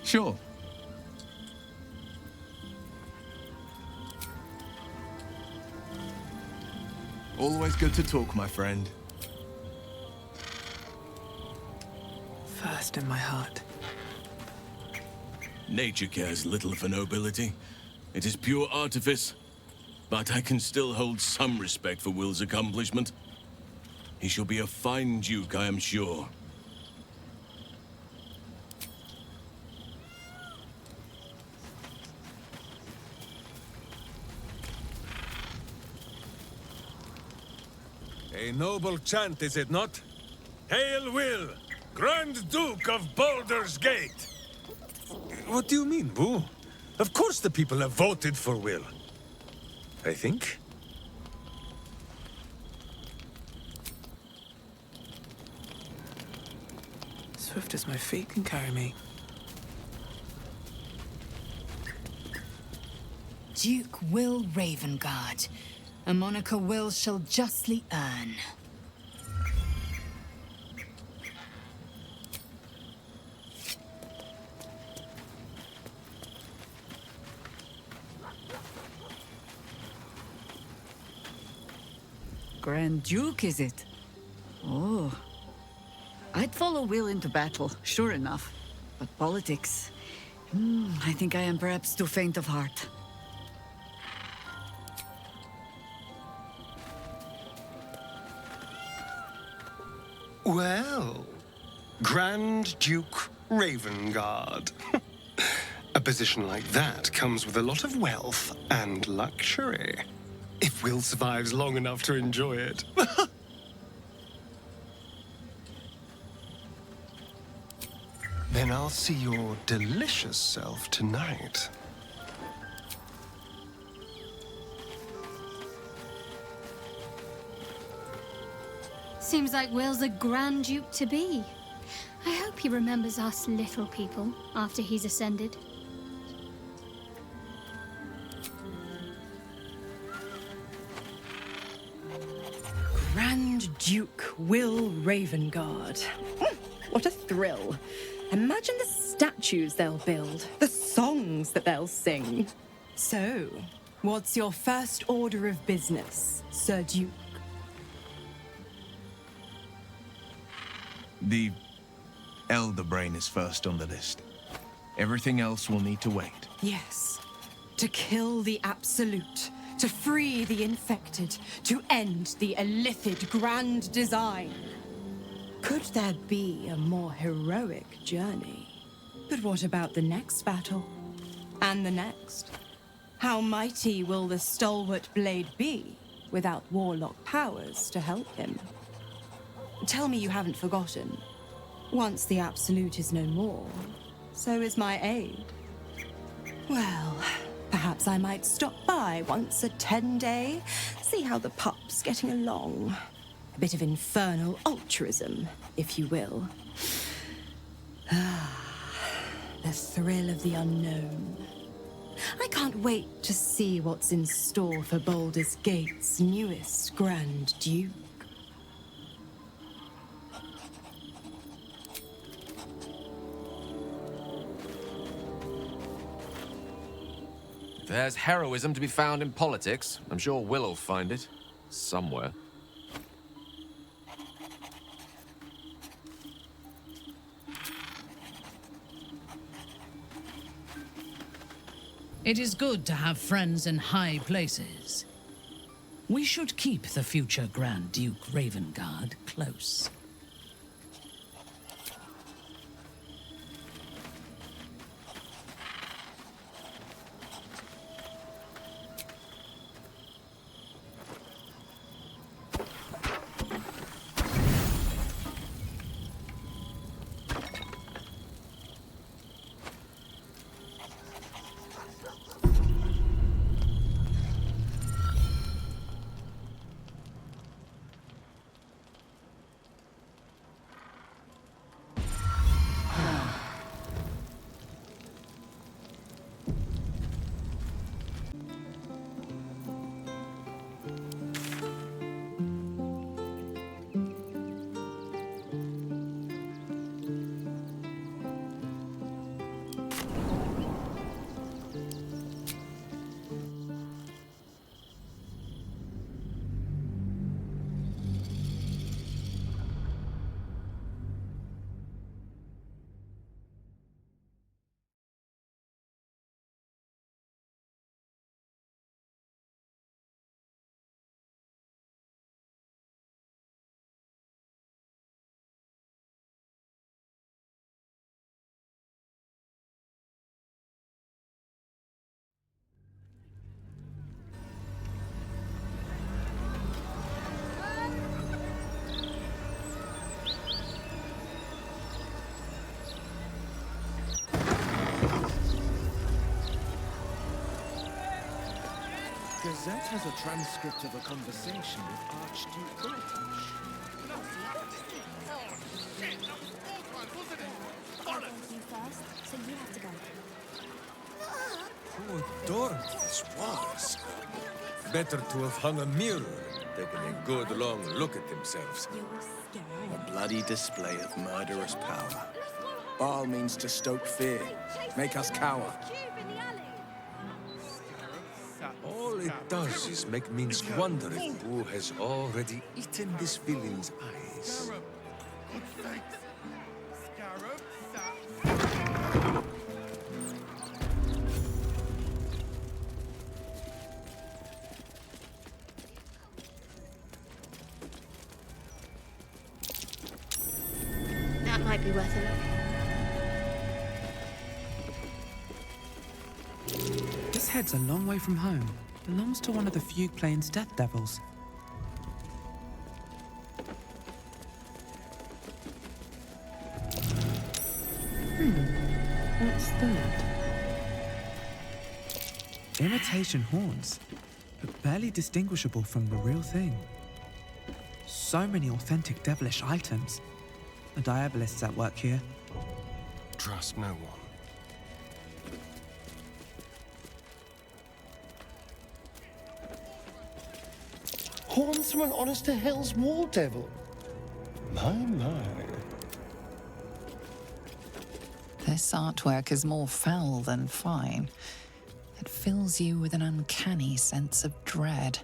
[SPEAKER 10] Sure. Always good to talk, my friend.
[SPEAKER 1] First in my heart.
[SPEAKER 8] Nature cares little for nobility. It is pure artifice. But I can still hold some respect for Will's accomplishment. He shall be a fine duke, I am sure. A noble chant, is it not? Hail Will, Grand Duke of Baldur's Gate!
[SPEAKER 16] What do you mean, Boo? Of course the people have voted for Will. I think.
[SPEAKER 1] Swift as my feet can carry me.
[SPEAKER 7] Duke Will Ravengard. A moniker Will shall justly earn.
[SPEAKER 17] Grand Duke, is it? Oh. I'd follow Will into battle, sure enough. But politics... I think I am perhaps too faint of heart.
[SPEAKER 5] Well, Grand Duke Ravengard. A position like that comes with a lot of wealth and luxury. If Will survives long enough to enjoy it. Then I'll see your delicious self tonight.
[SPEAKER 9] Seems like Will's a Grand Duke to be. I hope he remembers us little people after he's ascended.
[SPEAKER 18] Grand Duke Will Ravengard. What a thrill. Imagine the statues they'll build, the songs that they'll sing. So, what's your first order of business, Sir Duke?
[SPEAKER 10] The Elder Brain is first on the list. Everything else will need to wait.
[SPEAKER 18] Yes. To kill the Absolute, to free the infected, to end the illithid grand design. Could there be a more heroic journey? But what about the next battle? And the next? How mighty will the stalwart blade be without warlock powers to help him? Tell me you haven't forgotten. Once the Absolute is no more, so is my aid. Well, perhaps I might stop by once a 10-day, see how the pup's getting along. A bit of infernal altruism, if you will. Ah, the thrill of the unknown. I can't wait to see what's in store for Baldur's Gate's newest Grand Duke.
[SPEAKER 2] If there's heroism to be found in politics, I'm sure Will'll find it. Somewhere.
[SPEAKER 13] It is good to have friends in high places. We should keep the future Grand Duke Ravengard close.
[SPEAKER 10] Gazette has a transcript of a conversation with Archduke British.
[SPEAKER 19] You first, so you have to go.
[SPEAKER 16] Who adorned this was? Better to have hung a mirror and taken a good long look at themselves.
[SPEAKER 3] A bloody display of murderous power. Baal means to stoke fear, make us cower.
[SPEAKER 16] All it does is make me wonder if Boo has already eaten this villain's eyes.
[SPEAKER 19] That might be worth a look.
[SPEAKER 11] This head's a long way from home. Belongs to one of the Fugue Plains Death Devils. What's that? Imitation horns, but barely distinguishable from the real thing. So many authentic devilish items. The diabolists at work here.
[SPEAKER 5] Trust no one. Horns from an honest to hell's wall devil. My.
[SPEAKER 6] This artwork is more foul than fine. It fills you with an uncanny sense of dread.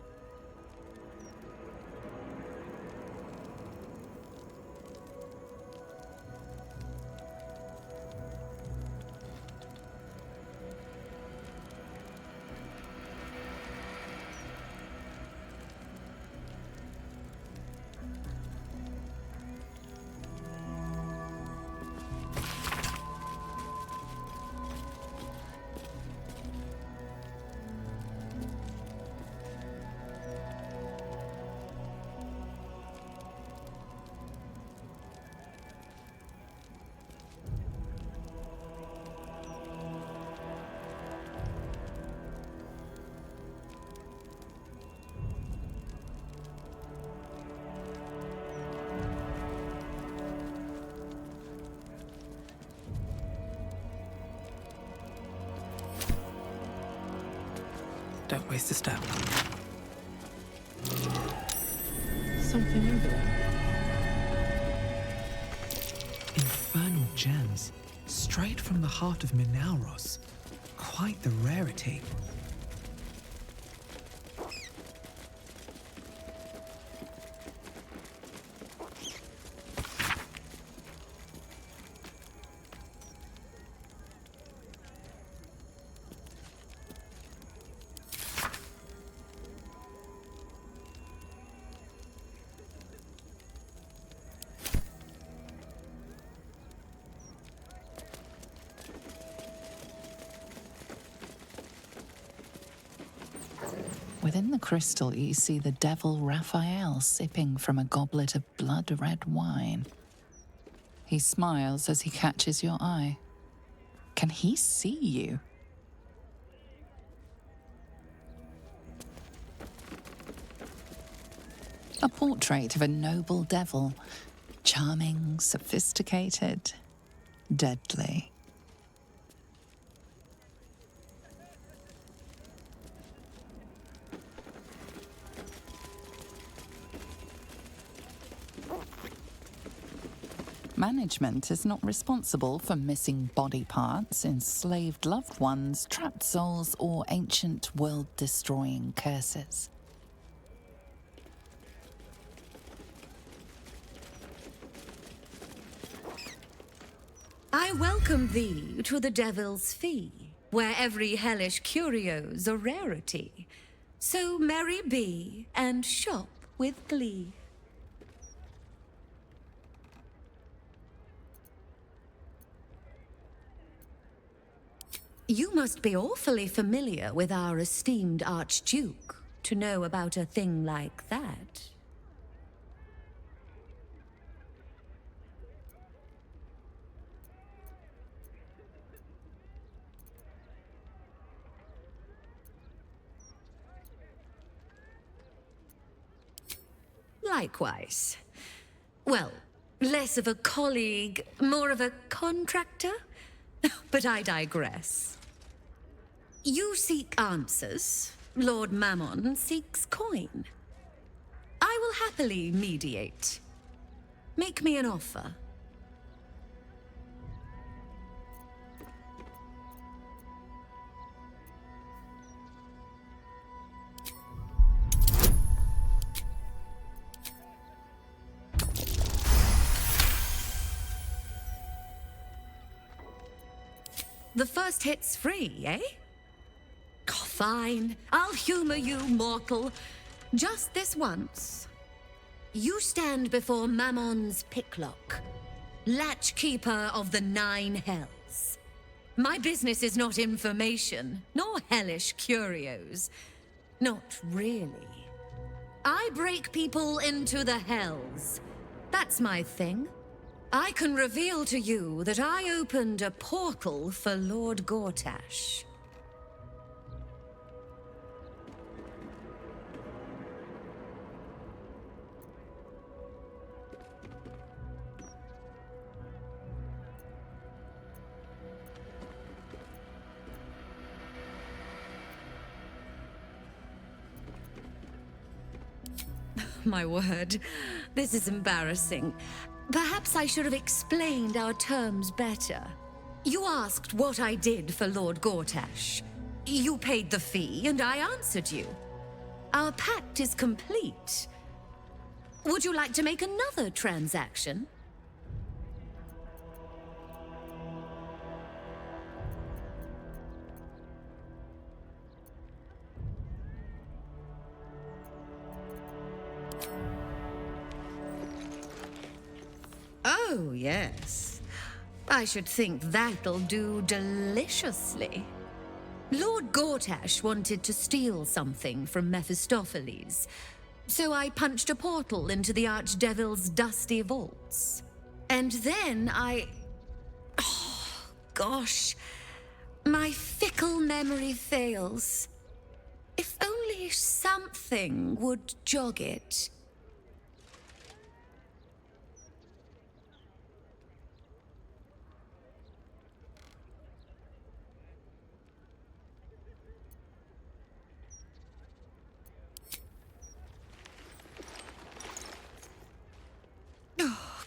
[SPEAKER 11] Don't waste a step.
[SPEAKER 18] Something over there.
[SPEAKER 11] Infernal gems, straight from the heart of Minauros. Quite the rarity.
[SPEAKER 6] Within the crystal, you see the devil Raphael sipping from a goblet of blood-red wine. He smiles as he catches your eye. Can he see you? A portrait of a noble devil, charming, sophisticated, deadly. Management is not responsible for missing body parts, enslaved loved ones, trapped souls, or ancient world-destroying curses.
[SPEAKER 20] I welcome thee to the Devil's Fee, where every hellish curio's a rarity. So merry be, and shop with glee. You must be awfully familiar with our esteemed Archduke to know about a thing like that. Likewise. Well, less of a colleague, more of a contractor? But I digress. You seek answers. Lord Mammon seeks coin. I will happily mediate. Make me an offer. The first hit's free, eh? Oh, fine. I'll humor you, mortal. Just this once. You stand before Mammon's picklock, latchkeeper of the 9 hells. My business is not information, nor hellish curios. Not really. I break people into the hells. That's my thing. I can reveal to you that I opened a portal for Lord Gortash. My word, this is embarrassing. Perhaps I should have explained our terms better. You asked what I did for Lord Gortash. You paid the fee, and I answered you. Our pact is complete. Would you like to make another transaction? Oh, yes. I should think that'll do deliciously. Lord Gortash wanted to steal something from Mephistopheles, so I punched a portal into the Archdevil's dusty vaults. And then oh, gosh. My fickle memory fails. If only something would jog it.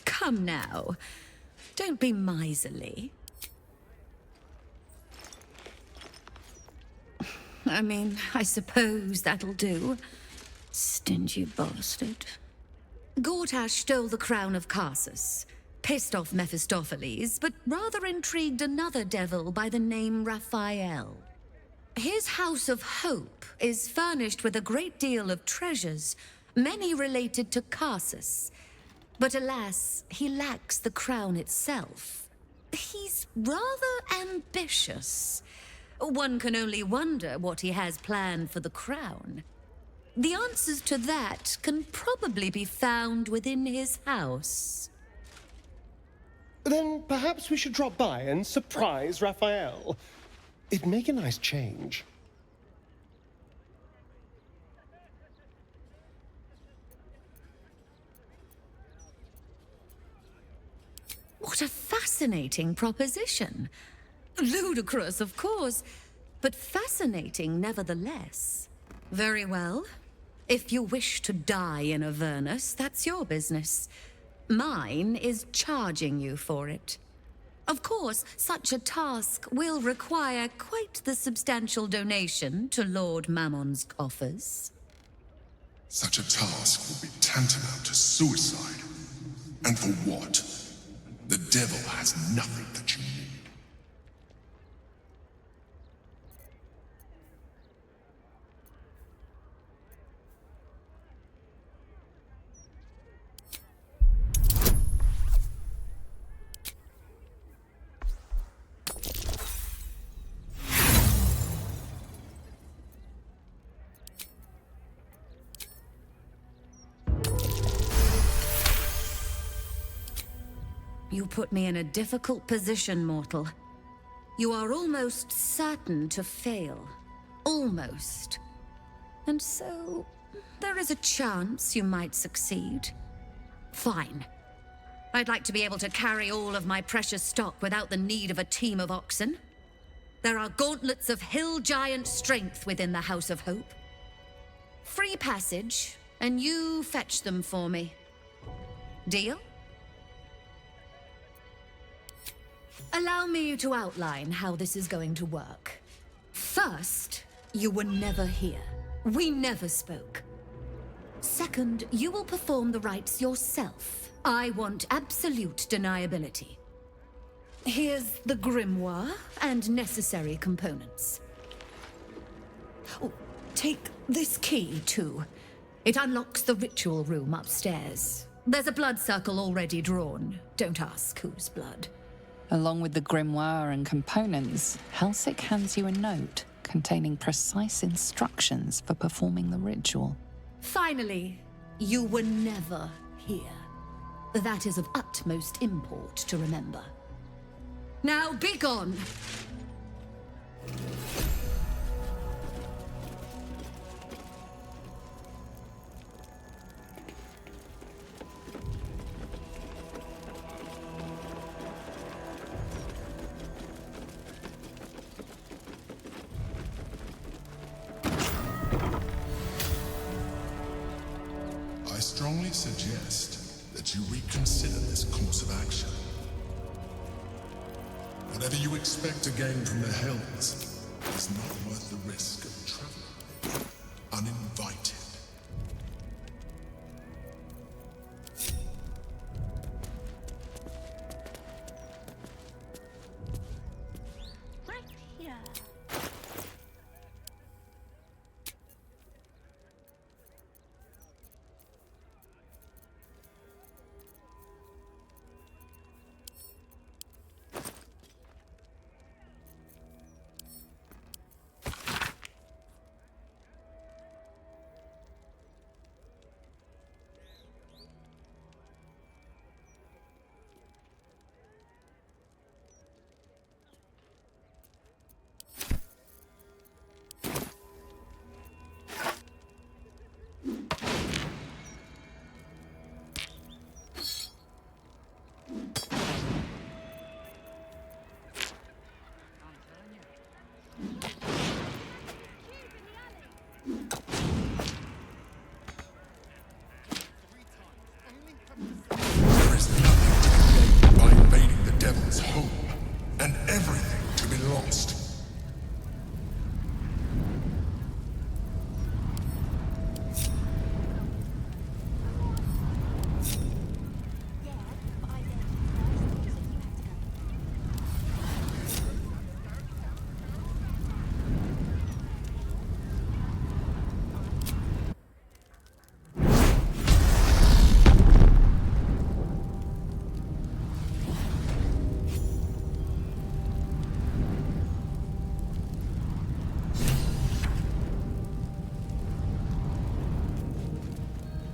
[SPEAKER 20] Come now. Don't be miserly. I mean, I suppose that'll do. Stingy bastard. Gortash stole the crown of Carsus, pissed off Mephistopheles, but rather intrigued another devil by the name Raphael. His House of Hope is furnished with a great deal of treasures, many related to Carsus. But alas, he lacks the crown itself. He's rather ambitious. One can only wonder what he has planned for the crown. The answers to that can probably be found within his house.
[SPEAKER 5] Then perhaps we should drop by and surprise Raphael. It'd make a nice change.
[SPEAKER 20] What a fascinating proposition. Ludicrous, of course, but fascinating nevertheless. Very well. If you wish to die in Avernus, that's your business. Mine is charging you for it. Of course, such a task will require quite the substantial donation to Lord Mammon's coffers.
[SPEAKER 12] Such a task would be tantamount to suicide. And for what? The devil has nothing that you need.
[SPEAKER 20] You put me in a difficult position, mortal. You are almost certain to fail. Almost. And so, there is a chance you might succeed. Fine. I'd like to be able to carry all of my precious stock without the need of a team of oxen. There are gauntlets of hill giant strength within the House of Hope. Free passage, and you fetch them for me. Deal? Allow me to outline how this is going to work. First, you were never here. We never spoke. Second, you will perform the rites yourself. I want absolute deniability. Here's the grimoire and necessary components. Oh, take this key, too. It unlocks the ritual room upstairs. There's a blood circle already drawn. Don't ask whose blood.
[SPEAKER 6] Along with the grimoire and components, Helsik hands you a note containing precise instructions for performing the ritual.
[SPEAKER 20] Finally, you were never here. That is of utmost import to remember. Now be gone!
[SPEAKER 12] I strongly suggest that you reconsider this course of action. Whatever you expect to gain from the Hells is not worth the risk of traveling uninvited.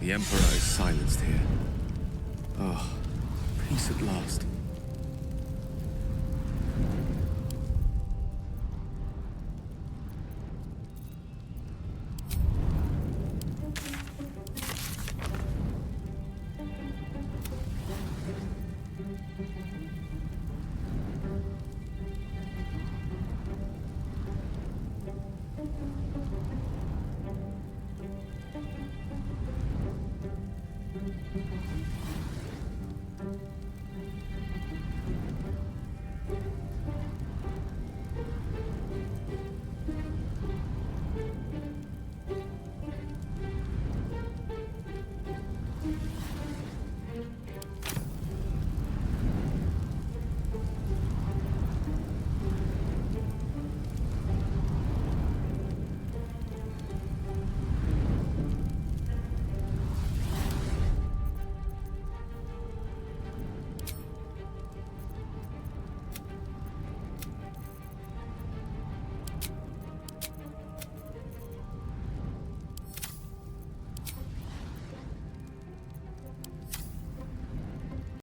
[SPEAKER 2] The Emperor is silenced here. Oh, peace at last.